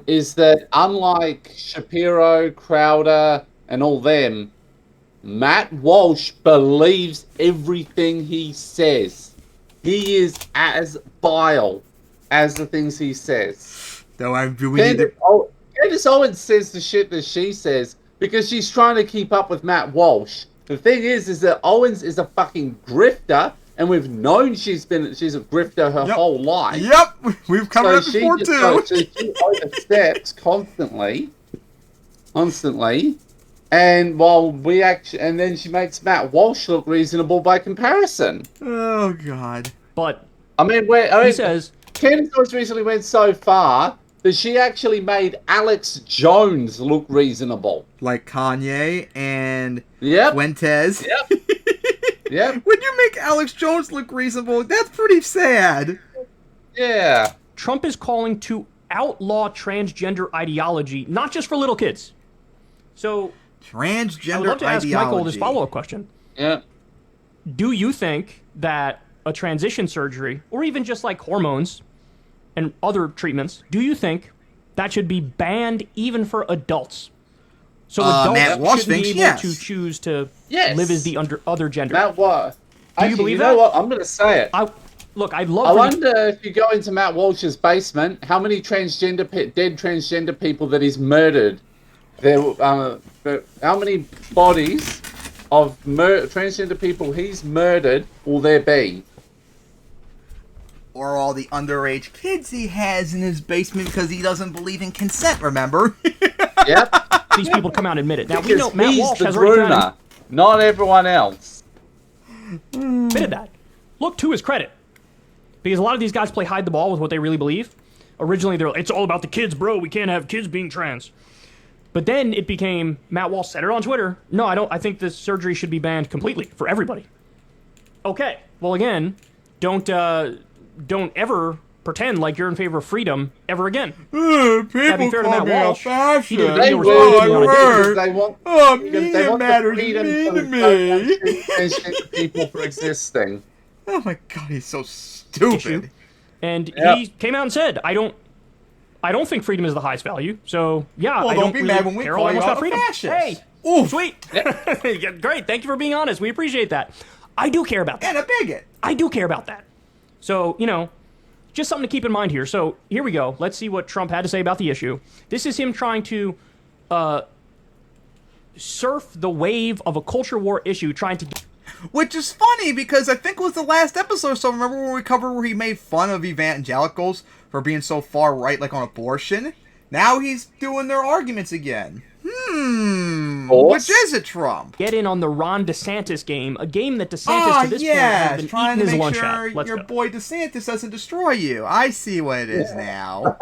B: Is that unlike Shapiro, Crowder, and all them, Matt Walsh believes everything he says. He is as vile as the things he says.
A: Though I do we need to...
B: Candace Owens says the shit that she says because she's trying to keep up with Matt Walsh. The thing is that Owens is a fucking grifter, and we've known she's a grifter her whole life.
A: Yep, we've covered it before too.
B: So she oversteps constantly, and and then she makes Matt Walsh look reasonable by comparison.
A: Oh God.
C: But
B: he
C: says
B: Candace Owens recently went so far that she actually made Alex Jones look reasonable.
A: Like Kanye and
B: Yep.
A: Fuentes.
B: Yep. Yep.
A: When you make Alex Jones look reasonable, that's pretty sad.
B: Yeah.
C: Trump is calling to outlaw transgender ideology, not just for little kids. So
A: Transgender
C: I would love to ask
A: ideology.
C: Michael this follow-up question.
B: Yeah.
C: Do you think that a transition surgery, or even just like hormones and other treatments, do you think That should be banned even for adults. So
A: Matt
C: adults
A: Walsh
C: should be
A: thinks
C: able
A: yes.
C: to choose to
B: Yes.
C: live as the other gender.
B: Matt, what?
C: Do you
B: Actually,
C: believe
B: you know
C: that?
B: what? I'm going to say it.
C: Look, I'd
B: I
C: love for you.
B: wonder if you go into Matt Walsh's basement, how many dead transgender people that he's murdered. How many bodies of transgender people he's murdered will there be?
A: Or all the underage kids he has in his basement because he doesn't believe in consent, remember?
B: Yep.
C: These people come out and admit it. Now, we
B: Because
C: know Matt
B: he's
C: Walsh
B: the
C: has already come out
B: groomer, not everyone else.
C: and admitted that. Look, to his credit. Because a lot of these guys play hide the ball with what they really believe. Originally, they're like, it's all about the kids, bro. We can't have kids being trans. But then it became, Matt Walsh said it on Twitter. No, I think this surgery should be banned completely for everybody. Okay. Well, again, don't ever pretend like you're in favor of freedom ever again.
A: People
C: fair to Matt
A: call me
C: Walsh,
A: a fascist.
C: he did a
B: They
C: video
B: will,
C: response to me on a
B: because they want,
A: Oh,
B: because they
A: media
B: want the
A: matters
B: freedom
A: mean
B: for
A: to
B: the
A: me.
B: transgender people for existing.
A: Oh my god, he's so stupid.
C: issue. And
B: Yep.
C: he came out and said, I don't think freedom is the highest value. So, yeah,
A: Well,
C: I
A: don't
C: don't
A: be
C: really
A: mad when we
C: care
A: call
C: all that
A: you
C: much
A: out
C: about
A: a
C: freedom.
A: fascist.
C: Hey,
A: Oof.
C: sweet. Yeah, great. Thank you for being honest. We appreciate that. I do care about that.
A: And a bigot.
C: I do care about that. So, just something to keep in mind here. So, here we go. Let's see what Trump had to say about the issue. This is him trying to surf the wave of a culture war issue, trying to...
A: Which is funny because I think it was the last episode, so remember when we covered where he made fun of evangelicals for being so far right, like on abortion? Now he's doing their arguments again. Which is it, Trump?
C: Get in on the Ron DeSantis game, a game that DeSantis to this point has been
A: trying
C: eating
A: to
C: his
A: make
C: lunch
A: sure
C: at. Let's
A: your
C: go.
A: boy DeSantis doesn't destroy you. I see what it is now.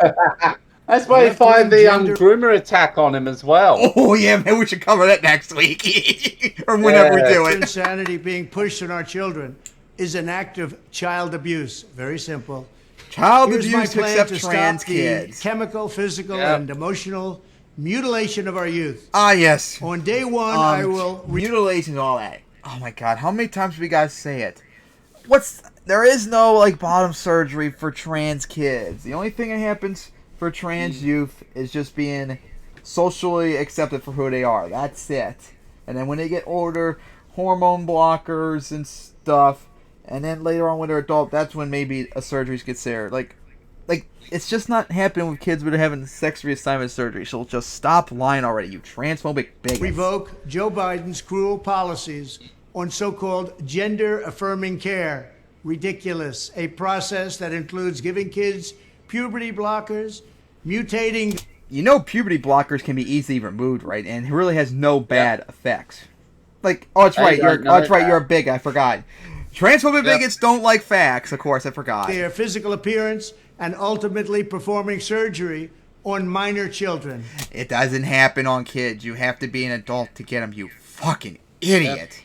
B: That's why you find the groomer attack on him as well.
A: Oh yeah, man, we should cover that next week or whenever we do it.
D: Insanity being pushed on our children is an act of child abuse. Very simple.
A: Child
D: Here's my
A: abuse
D: plan
A: except
D: to
A: trans
D: stop the
A: kids.
D: chemical, physical,
B: Yep.
D: and emotional mutilation of our youth.
A: Ah yes.
D: On day one, I will.
A: Mutilation and all that. Oh my god, how many times do we guys say it? There is no like bottom surgery for trans kids. The only thing that happens for trans youth is just being socially accepted for who they are. That's it. And then when they get older, hormone blockers and stuff. And then later on when they're adult, that's when maybe a surgery's considered. Like it's just not happening with kids that are having sex reassignment surgery. So just stop lying already, you transphobic bigots.
D: Revoke Joe Biden's cruel policies on so-called gender-affirming care. Ridiculous. A process that includes giving kids puberty blockers, mutating...
A: You know puberty blockers can be easily removed, right? And it really has no bad effects. Like, oh, that's right. You're a bigot. I forgot. Transphobic bigots don't like facts. Of course, I forgot.
D: their physical appearance and ultimately performing surgery on minor children.
A: It doesn't happen on kids. You have to be an adult to get them. You fucking idiot.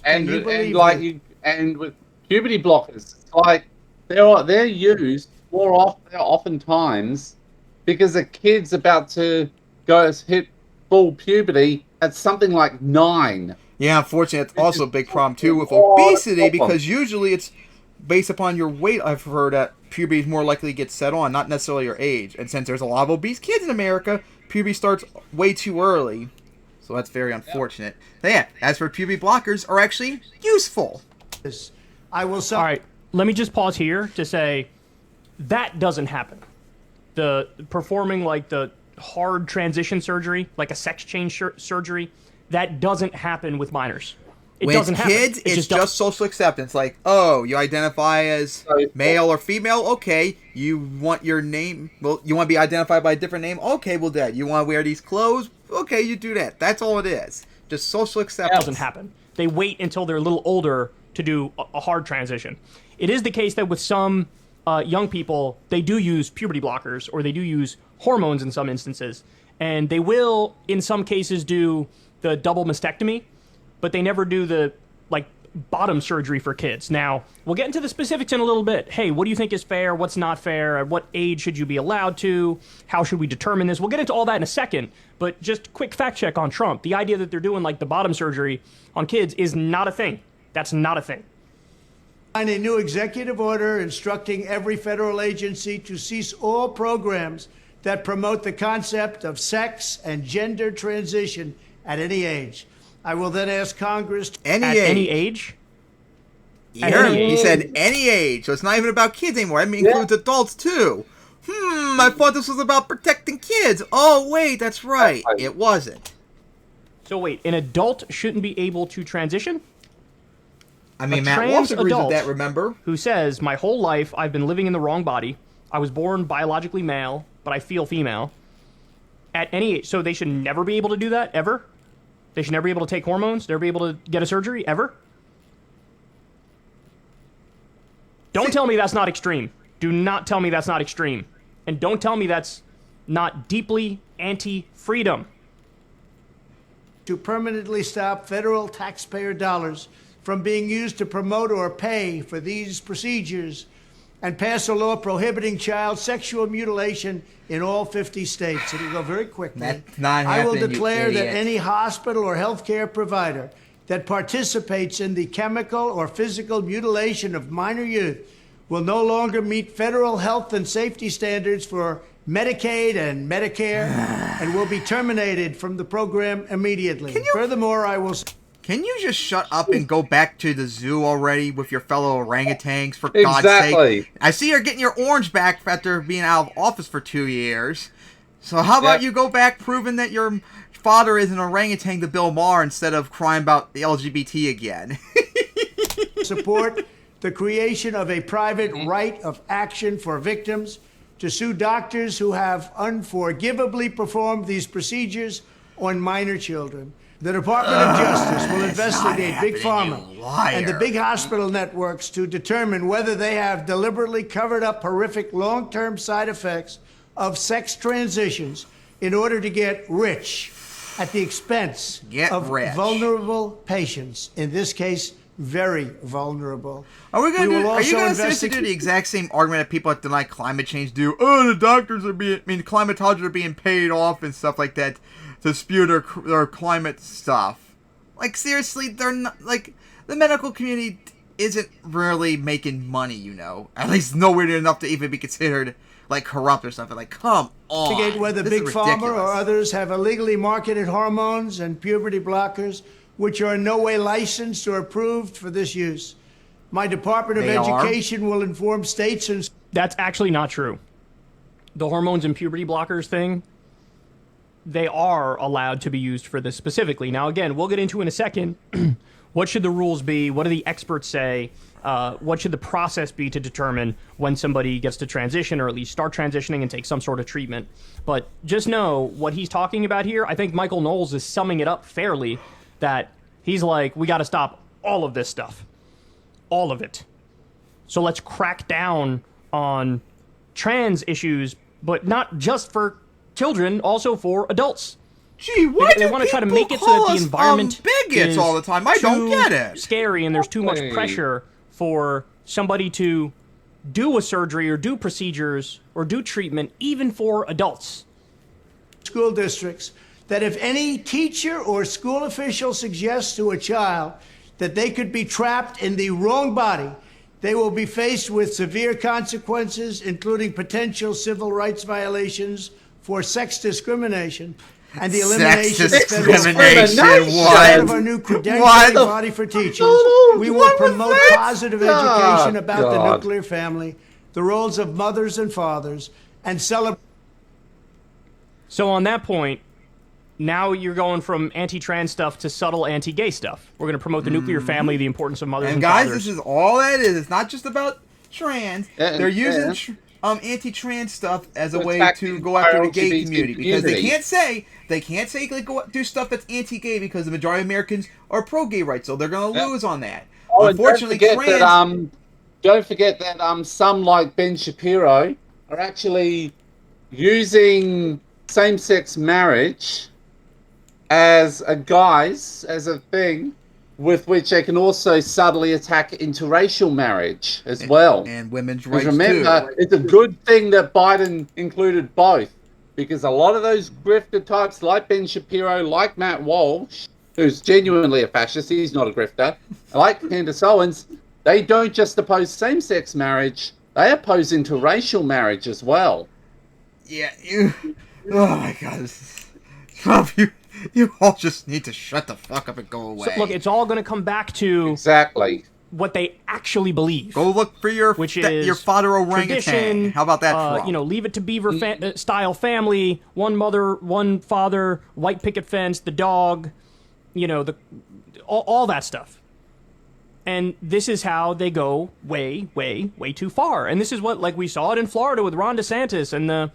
B: And
D: Can you believe
B: with puberty blockers, like they're used oftentimes because a kid's about to hit full puberty at something like 9.
A: Yeah, unfortunately, that's also a big problem too with
B: Oh,
A: obesity
B: problem.
A: because usually it's based upon your weight. I've heard that puberty is more likely to get set on, not necessarily your age. And since there's a lot of obese kids in America, puberty starts way too early. So that's very unfortunate. So yeah, as for puberty blockers are actually useful.
D: I will
C: All right, let me just pause here to say that doesn't happen. The performing like the hard transition surgery, like a sex change surgery, that doesn't happen with minors. It
A: When
C: doesn't
A: it's kids,
C: happen.
A: it's just social acceptance. Like, oh, you identify as male or female? Okay. You want your name? Well, you want to be identified by a different name? Okay, well, that. You want to wear these clothes? Okay, you do that. That's all it is. Just social acceptance.
C: doesn't happen. They wait until they're a little older to do a hard transition. It is the case that with some young people, they do use puberty blockers or they do use hormones in some instances. And they will, in some cases, do the double mastectomy, but they never do the bottom surgery for kids. Now, we'll get into the specifics in a little bit. Hey, what do you think is fair? What's not fair? At what age should you be allowed to? How should we determine this? We'll get into all that in a second, but just quick fact check on Trump. The idea that they're doing the bottom surgery on kids is not a thing. That's not a thing.
D: sign a new executive order instructing every federal agency to cease all programs that promote the concept of sex and gender transition at any age. I will then ask Congress to
C: Any age?
A: He said any age, so it's not even about kids anymore. That includes adults too. I thought this was about protecting kids. Oh wait, that's right. It wasn't.
C: So wait, an adult shouldn't be able to transition?
A: I mean,
C: A
A: Matt
C: trans
A: Walsh agrees with
C: adult
A: that, remember?
C: Who says, my whole life I've been living in the wrong body. I was born biologically male, but I feel female. At any age, so they should never be able to do that, ever? They should never be able to take hormones, never be able to get a surgery, ever? Don't tell me that's not extreme. Do not tell me that's not extreme. And don't tell me that's not deeply anti-freedom.
D: to permanently stop federal taxpayer dollars from being used to promote or pay for these procedures and pass a law prohibiting child sexual mutilation in all 50 states. It'll go very quickly.
A: That's not
D: I will
A: happening, you
D: declare that
A: idiot.
D: any hospital or healthcare provider that participates in the chemical or physical mutilation of minor youth will no longer meet federal health and safety standards for Medicaid and Medicare and will be terminated from the program immediately. Furthermore, I will...
A: Can you just shut up and go back to the zoo already with your fellow orangutans, for God's sake? I see you're getting your orange back after being out of office for 2 years. So how about you go back proving that your father is an orangutan to Bill Maher instead of crying about the LGBT again?
D: support the creation of a private right of action for victims to sue doctors who have unforgivably performed these procedures on minor children. The Department of Justice will investigate Big Pharma and the big hospital networks to determine whether they have deliberately covered up horrific long-term side effects of sex transitions in order to get rich at the expense of vulnerable patients. In this case, very vulnerable.
A: Are we going to? Are you going to seriously do the exact same argument that people that deny climate change do? Oh, the doctors are being, climatologists are being paid off and stuff like that to spew their climate stuff. Like, seriously, they're not, like, the medical community isn't really making money, you know. At least nowhere near enough to even be considered, like, corrupt or something. Like, come on.
D: Investigate whether Big Pharma or others have illegally marketed hormones and puberty blockers which are in no way licensed or approved for this use. My Department of Education will inform states and...
C: That's actually not true. The hormones and puberty blockers thing, they are allowed to be used for this specifically. Now, again, we'll get into in a second, what should the rules be? What do the experts say? What should the process be to determine when somebody gets to transition or at least start transitioning and take some sort of treatment? But just know what he's talking about here. I think Michael Knowles is summing it up fairly, that he's like, we got to stop all of this stuff. All of it. So let's crack down on trans issues, but not just for children, also for adults.
A: Gee, why
C: they want to try to make it so that the environment
A: bigots
C: is
A: all the time? I don't get it.
C: Scary, and there's too much pressure for somebody to do a surgery or do procedures or do treatment, even for adults.
D: School districts, that if any teacher or school official suggests to a child that they could be trapped in the wrong body, they will be faced with severe consequences, including potential civil rights violations for sex discrimination and the elimination of our new credentialing body for teachers. We will promote positive education about the nuclear family, the roles of mothers and fathers, and celebrate.
C: So on that point, now you're going from anti-trans stuff to subtle anti-gay stuff. We're going to promote the nuclear family, the importance of mothers and
A: guys,
C: fathers.
A: this is all that is. It's not just about trans. They're using anti-trans stuff as a way to go after the gay community because they can't say like go do stuff that's anti-gay because the majority of Americans are pro-gay rights, so they're going to lose on that.
B: Oh,
A: unfortunately,
B: don't forget that some like Ben Shapiro are actually using same-sex marriage as a guise, as a thing with which they can also subtly attack interracial marriage as well.
A: And women's rights,
B: remember, it's a good thing that Biden included both, because a lot of those grifter types like Ben Shapiro, like Matt Walsh, who's genuinely a fascist, he's not a grifter, like Candace Owens, they don't just oppose same-sex marriage, they oppose interracial marriage as well.
A: Yeah, you. Oh my God, Trump, you all just need to shut the fuck up and go away.
C: So, look, it's all going to come back to
B: Exactly.
C: what they actually believe.
A: Go look for your your father orangutan.
C: Tradition,
A: How about that, Trump?
C: Leave It to Beaver style family, one mother, one father, white picket fence, the dog, all that stuff. And this is how they go way, way, way too far. And this is what, like, we saw it in Florida with Ron DeSantis and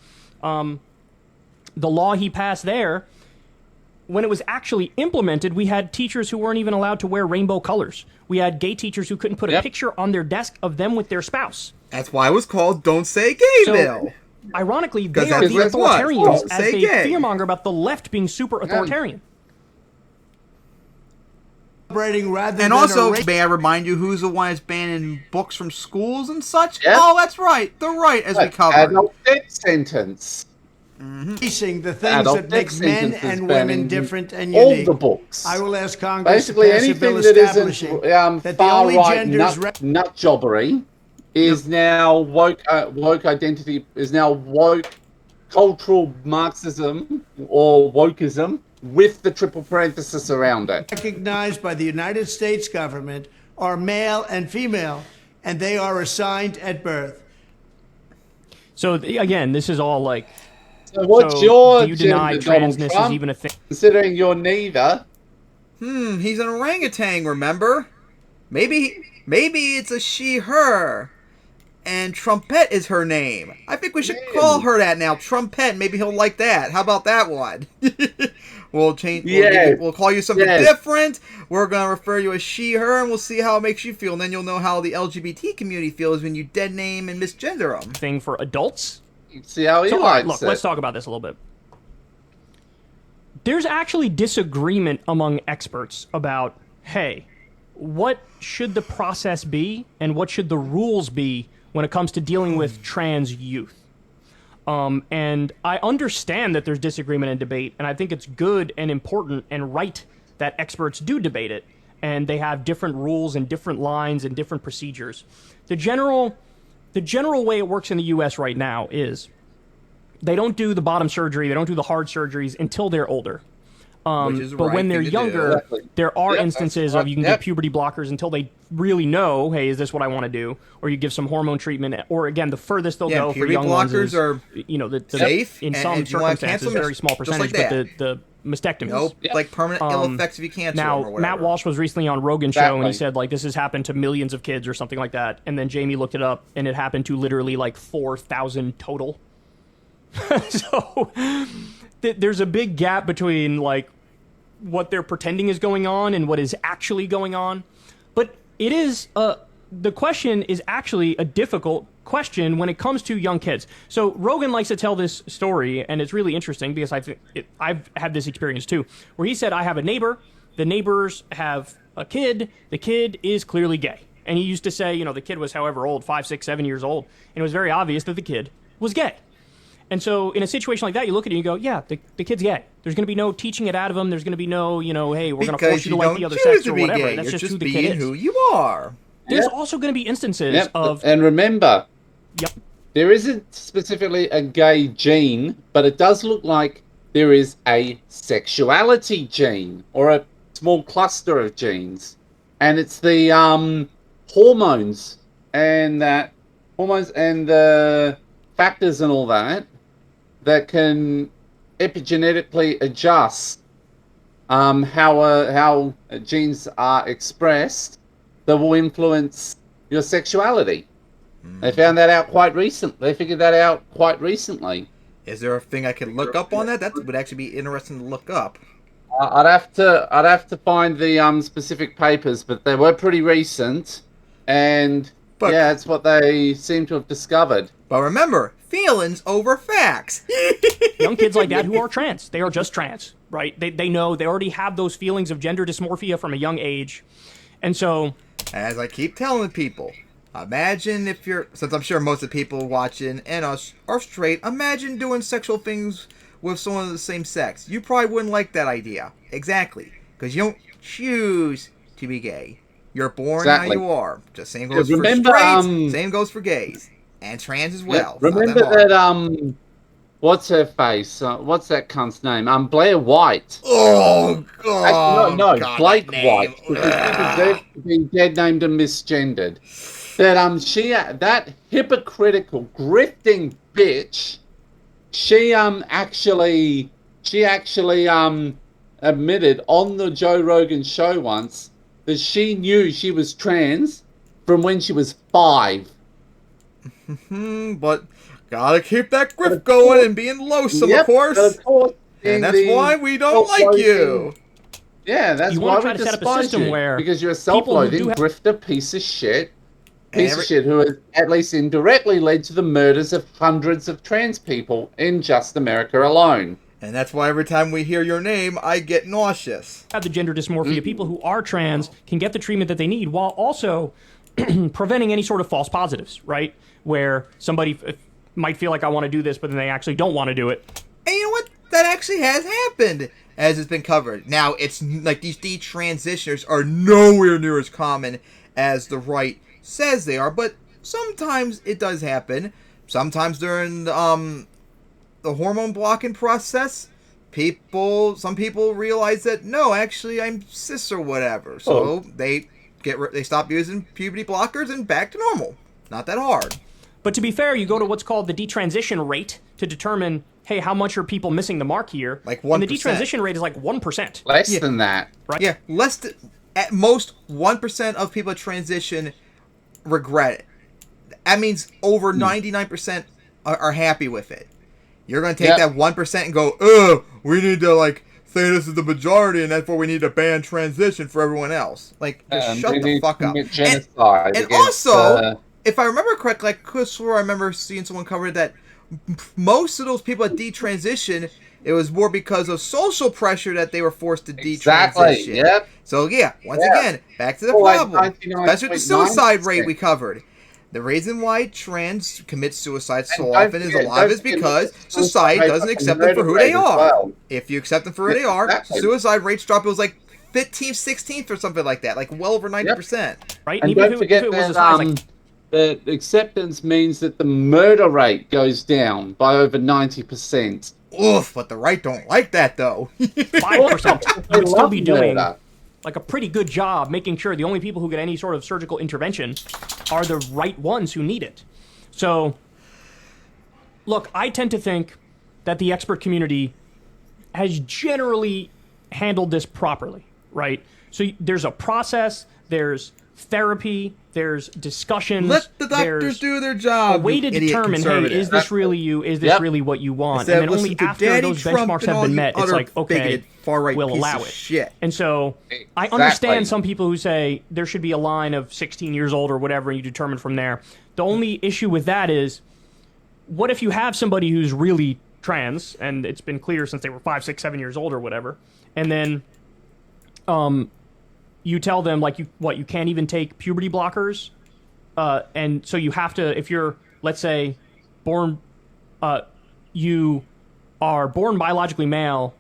C: the law he passed there. When it was actually implemented, we had teachers who weren't even allowed to wear rainbow colors. We had gay teachers who couldn't put a picture on their desk of them with their spouse.
A: That's why it was called Don't Say Gay Bill.
C: Ironically, they are the authoritarians as they fearmonger about the left being super authoritarian.
A: And also, may I remind you who's the one that's banning books from schools and such?
B: Yep.
A: Oh, that's right. The right, as we covered.
B: Adult death sentence.
D: Facing the things that make men and women different and
B: all
D: unique.
B: the books.
D: I will ask Congress
B: Basically
D: to pass a
B: anything
D: bill
B: that
D: establishing
B: isn't
D: that the only
B: far-right
D: genders
B: nut jobbery is now woke identity, is now woke cultural Marxism or wokeism with the triple parenthesis around it.
D: recognized by the United States government are male and female, and they are assigned at birth.
C: So, again, this is all like...
B: So what's
C: So,
B: your
C: do you deny
B: gender, Donald
C: transness
B: Trump?
C: is even a thing?
B: Considering you're neither.
A: He's an orangutan, remember? Maybe it's a she/her. And Trumpet is her name. I think we should call her that now. Trumpet. Maybe he'll like that. How about that one? We'll change. We'll call you something different. We're gonna refer you as she/her, and we'll see how it makes you feel. And then you'll know how the LGBT community feels when you dead name and misgender them.
C: Thing for adults?
B: See how he
C: So,
B: likes
C: look,
B: it.
C: let's talk about this a little bit. There's actually disagreement among experts about, hey, what should the process be and what should the rules be when it comes to dealing with trans youth? And I understand that there's disagreement and debate, and I think it's good and important and right that experts do debate it, and they have different rules and different lines and different procedures. The general way it works in the U.S. right now is they don't do the bottom surgery, they don't do the hard surgeries until they're older. But when they're younger, there are instances of you can get puberty blockers until they really know, hey, is this what I want to do? Or you give some hormone treatment, or again, the furthest they'll go for young ones is,
A: are safe
C: in some circumstances, very small percentage,
A: like
C: but the mastectomies.
A: Nope, like permanent ill effects if you cancer
C: Now,
A: or whatever.
C: Matt Walsh was recently on Rogan's show, and he said, like, this has happened to millions of kids or something like that. And then Jamie looked it up, and it happened to literally, like, 4,000 total. So, there's a big gap between, like, what they're pretending is going on and what is actually going on. But it is, the question is actually a difficult question when it comes to young kids. So Rogan likes to tell this story, and it's really interesting because I've had this experience too, where he said, I have a neighbor, the neighbors have a kid, the kid is clearly gay. And he used to say, the kid was however old, 5, 6, 7 years old, and it was very obvious that the kid was gay. And so in a situation like that, you look at it and you go, yeah, the kid's gay. There's going to be no teaching it out of him. There's going to be no, hey, we're going to force you to like the other sex or whatever.
A: Gay.
C: That's
A: You're
C: just who the kid is.
A: Who you are.
C: There's also going to be instances of...
B: And remember, there isn't specifically a gay gene, but it does look like there is a sexuality gene or a small cluster of genes. And it's the hormones and the factors and all that can epigenetically adjust how genes are expressed that will influence your sexuality. They found that out quite recently. They figured that out quite recently.
A: Is there a thing I can look up on that? That would actually be interesting to look up.
B: I'd have to find the specific papers, but they were pretty recent, and it's what they seem to have discovered.
A: But remember, feelings over facts.
C: Young kids like that who are trans, they are just trans, right? They know, they already have those feelings of gender dysmorphia from a young age, and so...
A: As I keep telling people, imagine if since I'm sure most of the people watching and us are straight, imagine doing sexual things with someone of the same sex. You probably wouldn't like that idea. Exactly. Because you don't choose to be gay. You're born how you are. Just same goes for straights, same goes for gays. And trans as well.
B: Remember what's her face? What's that cunt's name? Blair White.
A: Oh God!
B: No,
A: God,
B: Blake
A: that
B: White,
A: name.
B: because she deserves to be dead named and misgendered. That hypocritical, grifting bitch, she actually admitted on the Joe Rogan show once that she knew she was trans from when she was 5.
A: But gotta keep that grift going and being loathsome,
B: Yep,
A: of course.
B: of course.
A: And that's why we don't like you.
B: Yeah, that's
C: You
B: why
C: want to try
B: we
C: to set up a
B: despise
C: system
B: you.
C: where
B: Because you're a
C: people who
B: self-loathing
C: do have-
B: grifter piece of shit. Who has at least indirectly led to the murders of hundreds of trans people in just America alone.
A: And that's why every time we hear your name, I get nauseous.
C: have the gender dysmorphia, people who are trans can get the treatment that they need while also preventing any sort of false positives, right? Where somebody might feel like I want to do this, but then they actually don't want to do it.
A: And you know what? That actually has happened, as it's been covered. Now, it's like these detransitioners are nowhere near as common as the right says they are, but sometimes it does happen. Sometimes during the hormone blocking process, some people realize that no, actually I'm cis or whatever, so they stop using puberty blockers and back to normal. Not that hard.
C: But to be fair, you go to what's called the detransition rate to determine, hey, how much are people missing the mark here?
A: Like 1%.
C: And the detransition rate is like 1%.
B: Less than that.
C: Right?
A: Yeah, at most 1% of people that transition regret it. That means over 99% are happy with it. You're going to take that 1% and go, we need to say this is the majority, and therefore we need to ban transition for everyone else. Just shut the fuck up. And also, if I remember correctly, I could swear I remember seeing someone cover that most of those people that detransition, it was more because of social pressure that they were forced to detransition.
B: Exactly, yep.
A: So once again, back to the problem. Especially the suicide rate we covered. The reason why trans commit suicide so often is alive is because society doesn't accept them for who they are. Well. If you accept them for who they are, the suicide rates drop. It was 15th, 16th or something like that, well over 90%.
C: Right?
B: And don't forget that the acceptance means that the murder rate goes down by over 90%.
A: Oof, but the right don't like that, though.
C: 5%. You'd still be doing a pretty good job making sure the only people who get any sort of surgical intervention are the right ones who need it. So, look, I tend to think that the expert community has generally handled this properly, right? So there's a process, there's therapy, there's discussions.
A: Let the doctors do their job.
C: A way to determine, hey, is this really you? Is this really what you want? And then only after those benchmarks have been met, it's like, okay, we'll allow it.
A: Shit.
C: And so I understand some people who say there should be a line of 16 years old or whatever, and you determine from there. The only issue with that is, what if you have somebody who's really trans, and it's been clear since they were 5, 6, 7 years old or whatever, and then you tell them, you can't even take puberty blockers, and so you have to, if you're, let's say, you are born biologically male,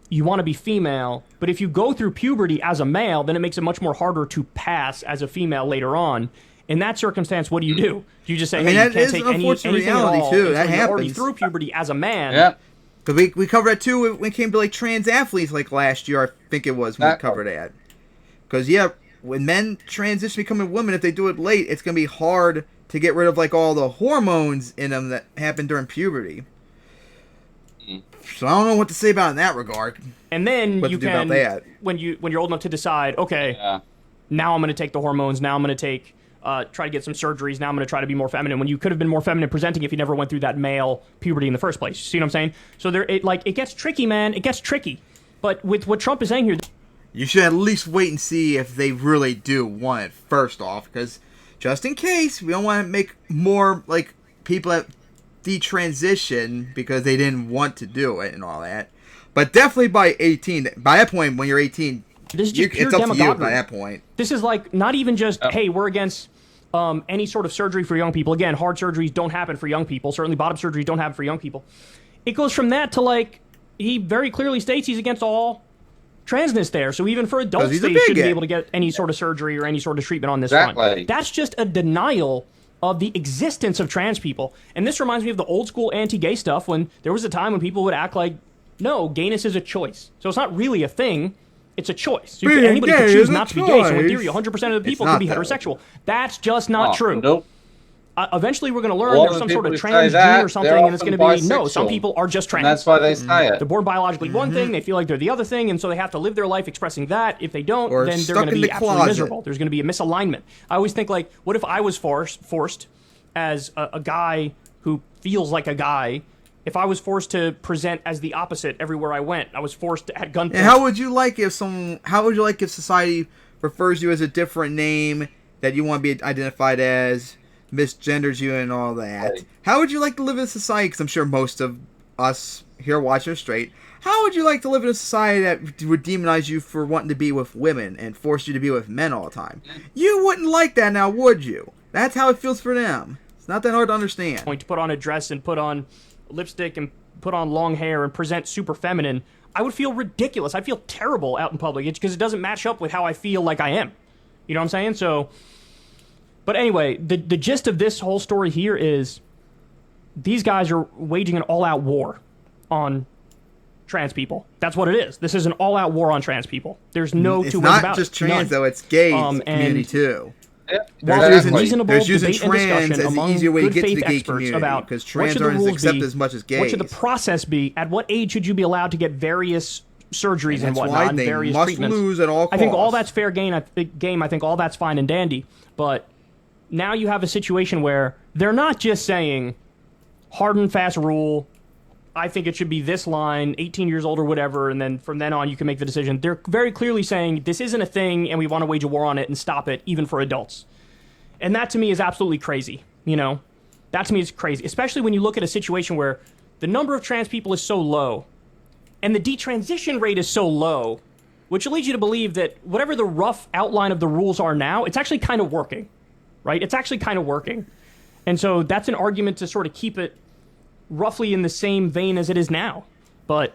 C: you want to be female, but if you go through puberty as a male, then it makes it much more harder to pass as a female later on. In that circumstance, what do? Do you just say, hey, you can't take anything at all
A: too. That
C: happens. You're already through puberty as a man?
B: Yep.
A: Because we covered that too when it came to trans athletes last year, I think it was, when we covered that. Because, when men transition becoming women, if they do it late, it's going to be hard to get rid of all the hormones in them that happen during puberty. So I don't know what to say about it in that regard.
C: And then you can, when you're old enough to decide, okay, now I'm going to take the hormones, now I'm going to take, try to get some surgeries, now I'm going to try to be more feminine, when you could have been more feminine presenting if you never went through that male puberty in the first place. See what I'm saying? So it gets tricky, man. It gets tricky. But with what Trump is saying here,
A: you should at least wait and see if they really do want it first off, because just in case, we don't want to make more people that detransition because they didn't want to do it and all that. But definitely by 18, by that point when you're 18,
C: this is just pure
A: it's up to you
C: demagoguery.
A: by that point.
C: This is not even just, hey, we're against any sort of surgery for young people. Again, hard surgeries don't happen for young people. Certainly bottom surgeries don't happen for young people. It goes from that to he very clearly states he's against all transness there. So even for adults, they shouldn't be able to get any sort of surgery or any sort of treatment on this front. That's just a denial of the existence of trans people. And this reminds me of the old school anti-gay stuff when there was a time when people would act like, no, gayness is a choice. So it's not really a thing. It's a choice. So anybody could choose not to be gay. So in theory, 100% of the people could be heterosexual. That's just not true.
B: Nope.
C: Eventually, we're going to learn there's some sort of trans gene or something, and it's going to be, no, some people are just trans.
B: And that's why they say it.
C: They're born biologically one thing, they feel like they're the other thing, and so they have to live their life expressing that. If they don't,
A: or
C: then they're going to be absolutely miserable. There's going to be a misalignment. I always think, like, what if I was forced as a guy who feels like a guy, if I was forced to present as the opposite everywhere I went, I was forced to, at gunpoint.
A: And how would you like if society refers you as a different name that you want to be identified as, misgenders you and all that?
B: Right.
A: How would you like to live in a society, because I'm sure most of us here watching are straight, how would you like to live in a society that would demonize you for wanting to be with women and force you to be with men all the time? You wouldn't like that now, would you? That's how it feels for them. It's not that hard to understand.
C: To put on a dress and put on lipstick and put on long hair and present super feminine, I would feel ridiculous. I'd feel terrible out in public because it doesn't match up with how I feel like I am. You know what I'm saying? So, but anyway, the gist of this whole story here is these guys are waging an all-out war on trans people. That's what it is. This is an all-out war on trans people. There's no two ways about it.
A: It's not just trans, though. It's gay community, too.
C: While there's reasonable debate and discussion
A: as
C: among
A: the easier way to
C: good
A: get to
C: faith
A: the gay
C: experts
A: community,
C: about
A: because
C: what
A: trans
C: should the
A: aren't
C: rules
A: accepted
C: be,
A: as much as gays.
C: what should the process be, at what age should you be allowed to get various surgeries and whatnot, and various treatments.
A: Lose at all costs.
C: I think all that's fair game. I think all that's fine and dandy. But now you have a situation where they're not just saying hard and fast rule, I think it should be this line, 18 years old or whatever, and then from then on you can make the decision. They're very clearly saying this isn't a thing and we want to wage a war on it and stop it, even for adults. And that to me is absolutely crazy, you know? That to me is crazy, especially when you look at a situation where the number of trans people is so low and the detransition rate is so low, which leads you to believe that whatever the rough outline of the rules are now, it's actually kind of working, right? It's actually kind of working. And so that's an argument to sort of keep it roughly in the same vein as it is now. But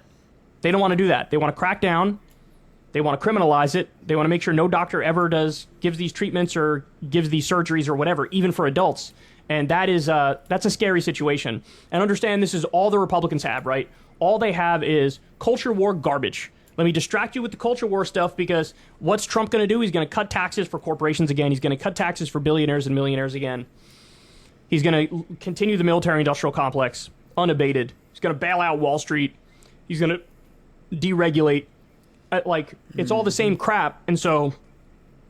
C: they don't want to do that. They want to crack down. They want to criminalize it. They want to make sure no doctor ever gives these treatments or gives these surgeries or whatever, even for adults. And that's a scary situation. And understand this is all the Republicans have, right? All they have is culture war garbage. Let me distract you with the culture war stuff, because what's Trump going to do? He's going to cut taxes for corporations again. He's going to cut taxes for billionaires and millionaires again. He's going to continue the military-industrial complex unabated. He's going to bail out Wall Street. He's going to deregulate. It's all the same crap. And so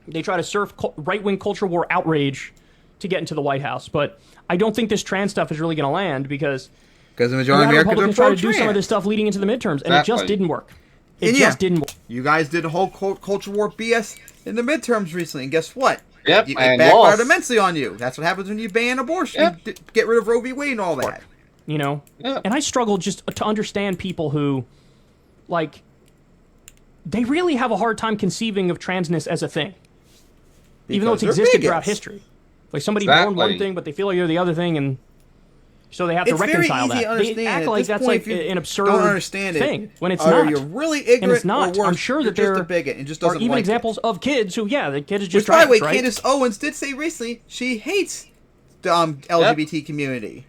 C: they try to surf right-wing culture war outrage to get into the White House. But I don't think this trans stuff is really going to land because
A: the majority of Americans
C: try
A: are
C: to do some of this stuff leading into the midterms, and it just didn't work. It just didn't work.
A: You guys did a whole culture war BS in the midterms recently, and guess what?
B: Yep,
A: It
B: and
A: backfired
B: lost.
A: immensely on you. That's what happens when you ban abortion.
B: Yep.
A: You get rid of Roe v. Wade and all that.
C: You know?
B: Yeah.
C: And I struggle just to understand people who, they really have a hard time conceiving of transness as a thing. Even though it's
A: Because they're
C: existed
A: bigots.
C: throughout history. Like somebody born one thing, but they feel like they're the other thing, and so they have to reconcile
A: very easy
C: that.
A: To understand.
C: They act
A: At
C: like
A: this
C: that's
A: point,
C: like
A: if you
C: an absurd
A: don't understand
C: thing,
A: it,
C: when it's
A: or
C: not.
A: you're really ignorant,
C: and it's not.
A: or worse,
C: I'm sure
A: you're
C: that there
A: just a bigot and just doesn't
C: are even
A: like
C: examples of kids who, the kid is just
A: Which, by the way,
C: right?
A: Candace Owens did say recently she hates the LGBT community.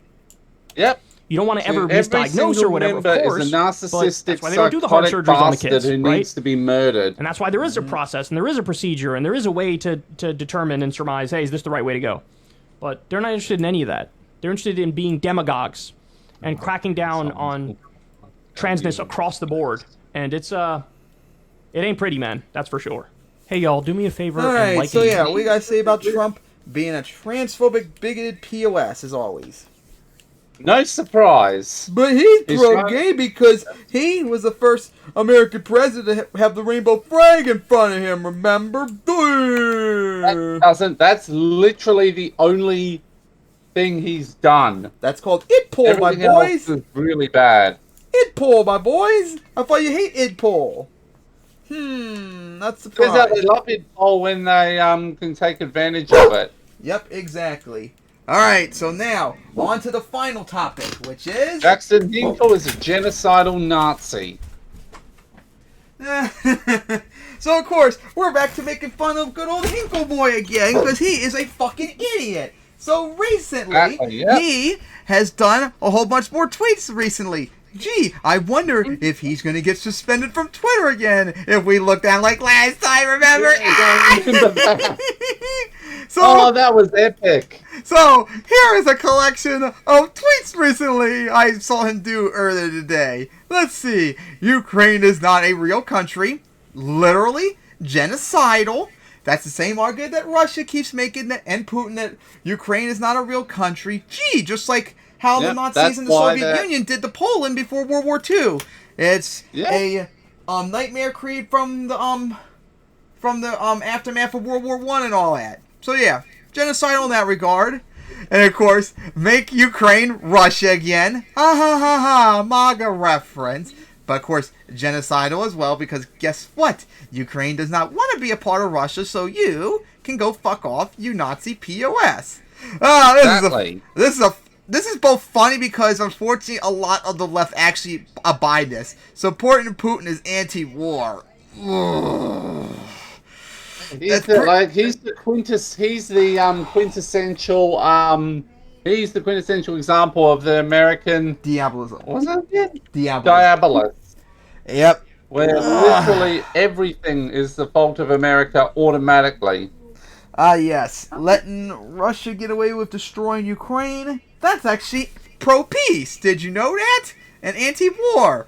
B: Yep.
C: You don't want to ever
B: Every
C: misdiagnose or whatever, of
B: member
C: course.
B: is a
C: but
B: narcissistic,
C: that's why they don't do the hard
B: psychotic
C: surgeries on the
B: bastard
C: kids,
B: who
C: right?
B: needs to be murdered.
C: And that's why there is a process, and there is a procedure, and there is a way to determine and surmise, hey, is this the right way to go? But they're not interested in any of that. They're interested in being demagogues and cracking down on transness across the board. And it ain't pretty, man. That's for sure. Hey, y'all, do me a favor
A: All
C: and
A: right,
C: like
A: so
C: it.
A: what you guys say about Trump being a transphobic, bigoted POS, as always?
B: No surprise.
A: But he's
B: He's
A: pro-gay because he was the first American president to have the rainbow flag in front of him, remember?
B: That's literally the only thing he's done.
A: That's called Idpol, my
B: Everything else
A: boys.
B: is really bad.
A: Idpol, my boys. I thought you hate Idpol. That's
B: Turns out
A: surprised.
B: they love it all when they can take advantage of it.
A: Yep, exactly. Alright, so now, on to the final topic, which is...
B: Jackson Hinkle is a genocidal Nazi.
A: So, of course, we're back to making fun of good old Hinkle Boy again, because he is a fucking idiot. So recently,
B: Exactly, yeah.
A: he has done a whole bunch more tweets recently. Gee, I wonder if he's going to get suspended from Twitter again if we look down like last time, remember?
B: Yeah, remember that.
A: So,
B: Oh, that was epic.
A: so here is a collection of tweets recently I saw him do earlier today. Let's see. Ukraine is not a real country. Literally genocidal. That's the same argument that Russia keeps making and Putin, that Ukraine is not a real country. Gee, just like how the
B: Yep,
A: Nazis
B: that's
A: in the
B: why
A: Soviet Union did to Poland before World War II. It's a nightmare created from the aftermath of World War I and all that. So yeah, genocidal in that regard. And of course, make Ukraine Russia again. Ha ha ha ha, MAGA reference. But of course, genocidal as well, because guess what? Ukraine does not want to be a part of Russia, so you can go fuck off, you Nazi POS.
B: Exactly.
A: This is both funny because unfortunately a lot of the left actually abide this. Supporting Putin is anti-war.
B: He's the quintessential example of the American
A: Diabolism.
B: what's that again?
A: Diabolism.
B: Diabolus.
A: Yep.
B: Where literally everything is the fault of America automatically.
A: Yes. Letting Russia get away with destroying Ukraine, that's actually pro-peace. Did you know that? And anti-war.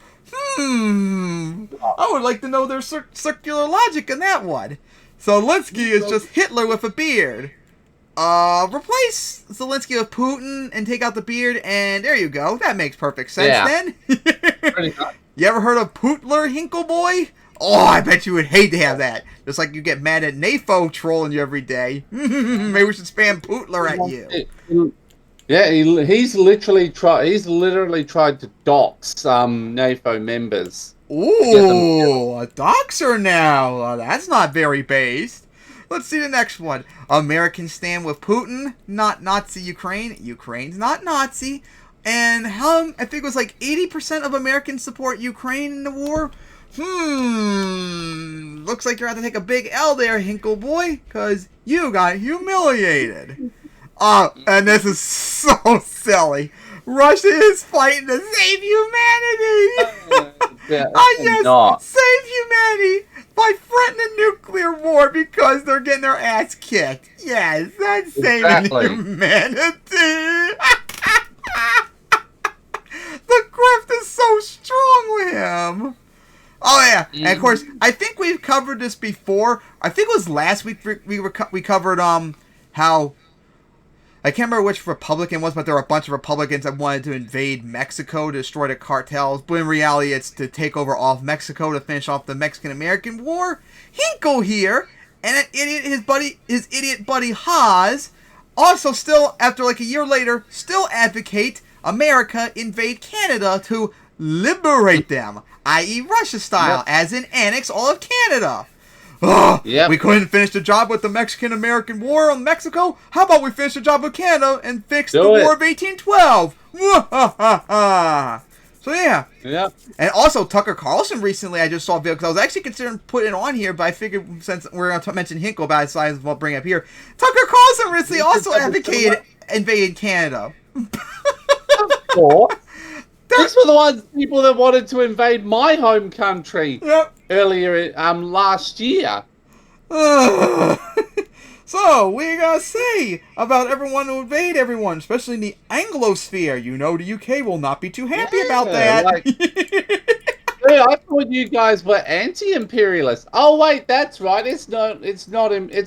A: I would like to know their circular logic in that one. So Zelensky is just Hitler with a beard. Replace Zelensky with Putin and take out the beard, and there you go. That makes perfect sense then.
B: Pretty much.
A: You ever heard of Pootler, Hinkle Boy? Oh, I bet you would hate to have that. Just like you get mad at NAFO trolling you every day. Maybe we should spam Pootler at you.
B: Yeah, he's literally tried to dox NAFO members.
A: Ooh, a doxer now. That's not very based. Let's see the next one. Americans stand with Putin, not Nazi Ukraine. Ukraine's not Nazi. And I think it was like 80% of Americans support Ukraine in the war. Looks like you're going to take a big L there, Hinkle Boy, because you got humiliated. And this is so silly. Russia is fighting to save humanity.
B: Yes,
A: save humanity by threatening nuclear war because they're getting their ass kicked. Yes, that's saving humanity. The grift is so strong with him. Oh yeah, and of course, I think we've covered this before. I think it was last week we covered how. I can't remember which Republican was, but there were a bunch of Republicans that wanted to invade Mexico to destroy the cartels. But in reality, it's to take over all of Mexico to finish off the Mexican-American War. Hinkle here, and his idiot buddy Haas, also still, after like a year later, still advocate America invade Canada to liberate them, i.e. Russia style, as in annex all of Canada. We couldn't finish the job with the Mexican-American War on Mexico. How about we finish the job with Canada and fix the War of 1812? So yeah. And also Tucker Carlson recently, I just saw a video because I was actually considering putting it on here, but I figured since we're going to mention Hinkle about it, so I will bring it up here. Tucker Carlson recently also advocated invading Canada.
B: These were the people that wanted to invade my home country earlier last year.
A: So, what you gotta say about everyone who invade everyone, especially in the Anglosphere? You know the UK will not be too happy about that.
B: I thought you guys were anti-imperialist. Oh wait, that's right. It's not. It's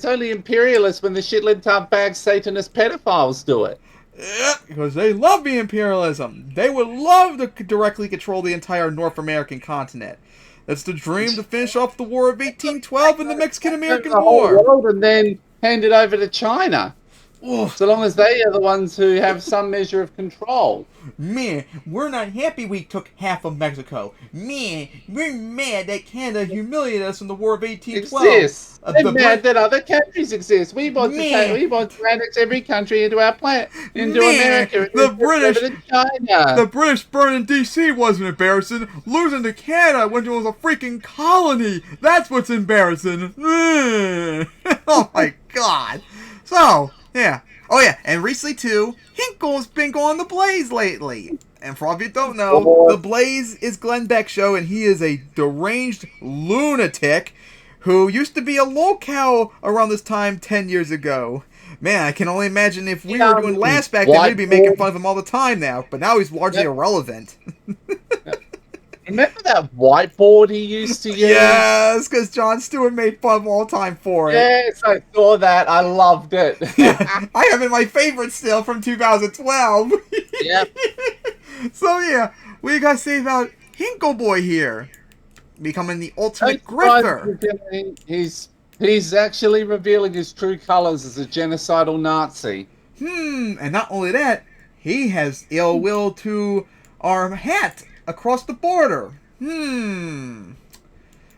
B: only imperialist when the shitlib tough bag Satanist pedophiles do it.
A: Yeah, because they love the imperialism. They would love to directly control the entire North American continent. That's the dream, to finish off the War of 1812 and the Mexican-American War.
B: And then hand it over to China. So long as they are the ones who have some measure of control.
A: Man, we're not happy we took half of Mexico. Man, we're mad that Canada humiliated us in the War of 1812.
B: Exists. We're mad that other countries exist. We want to annex every country into our planet, into America.
A: The British burning DC wasn't embarrassing. Losing to Canada when it was a freaking colony. That's what's embarrassing. Oh my God. So, yeah, Oh yeah, and recently too, Hinkle's been going the Blaze lately. And for all of you who don't know, the Blaze is Glenn Beck's show, and he is a deranged lunatic who used to be a locale around this time 10 years ago. Man, I can only imagine if we were doing Last back then, we'd be making fun of him all the time now. But now he's largely irrelevant.
B: Remember that whiteboard he used to use?
A: Yes, because Jon Stewart made fun of him all the time for it.
B: Yes, I saw that. I loved it.
A: I have it my favorite still from 2012.
B: Yep.
A: So yeah, what do you guys say about Hinkle Boy here? Becoming the ultimate grifter.
B: He's actually revealing his true colors as a genocidal Nazi.
A: And not only that, he has ill will to our hat across the border. Man,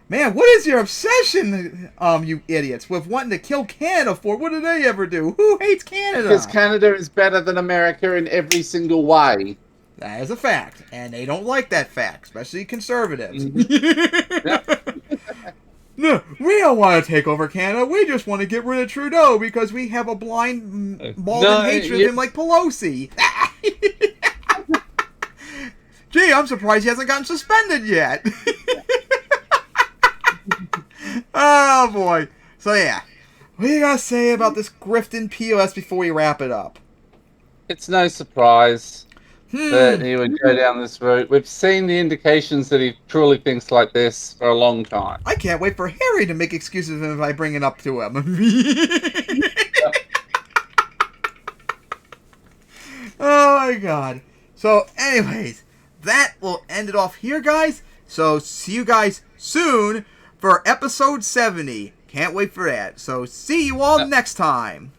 A: what is your obsession, you idiots, with wanting to kill Canada for? What did they ever do? Who hates Canada?
B: Because Canada is better than America in every single way.
A: That is a fact, and they don't like that fact, especially conservatives. No, we don't want to take over Canada. We just want to get rid of Trudeau because we have a blind, maudlin hatred of him like Pelosi. Gee, I'm surprised he hasn't gotten suspended yet. Oh, boy. So, yeah. What do you got to say about this grifting POS before we wrap it up?
B: It's no surprise that he would go down this route. We've seen the indications that he truly thinks like this for a long time.
A: I can't wait for Harry to make excuses if I bring it up to him. Oh, my God. So, anyways, that will end it off here, guys. So, see you guys soon for episode 70. Can't wait for that. So, see you all next time.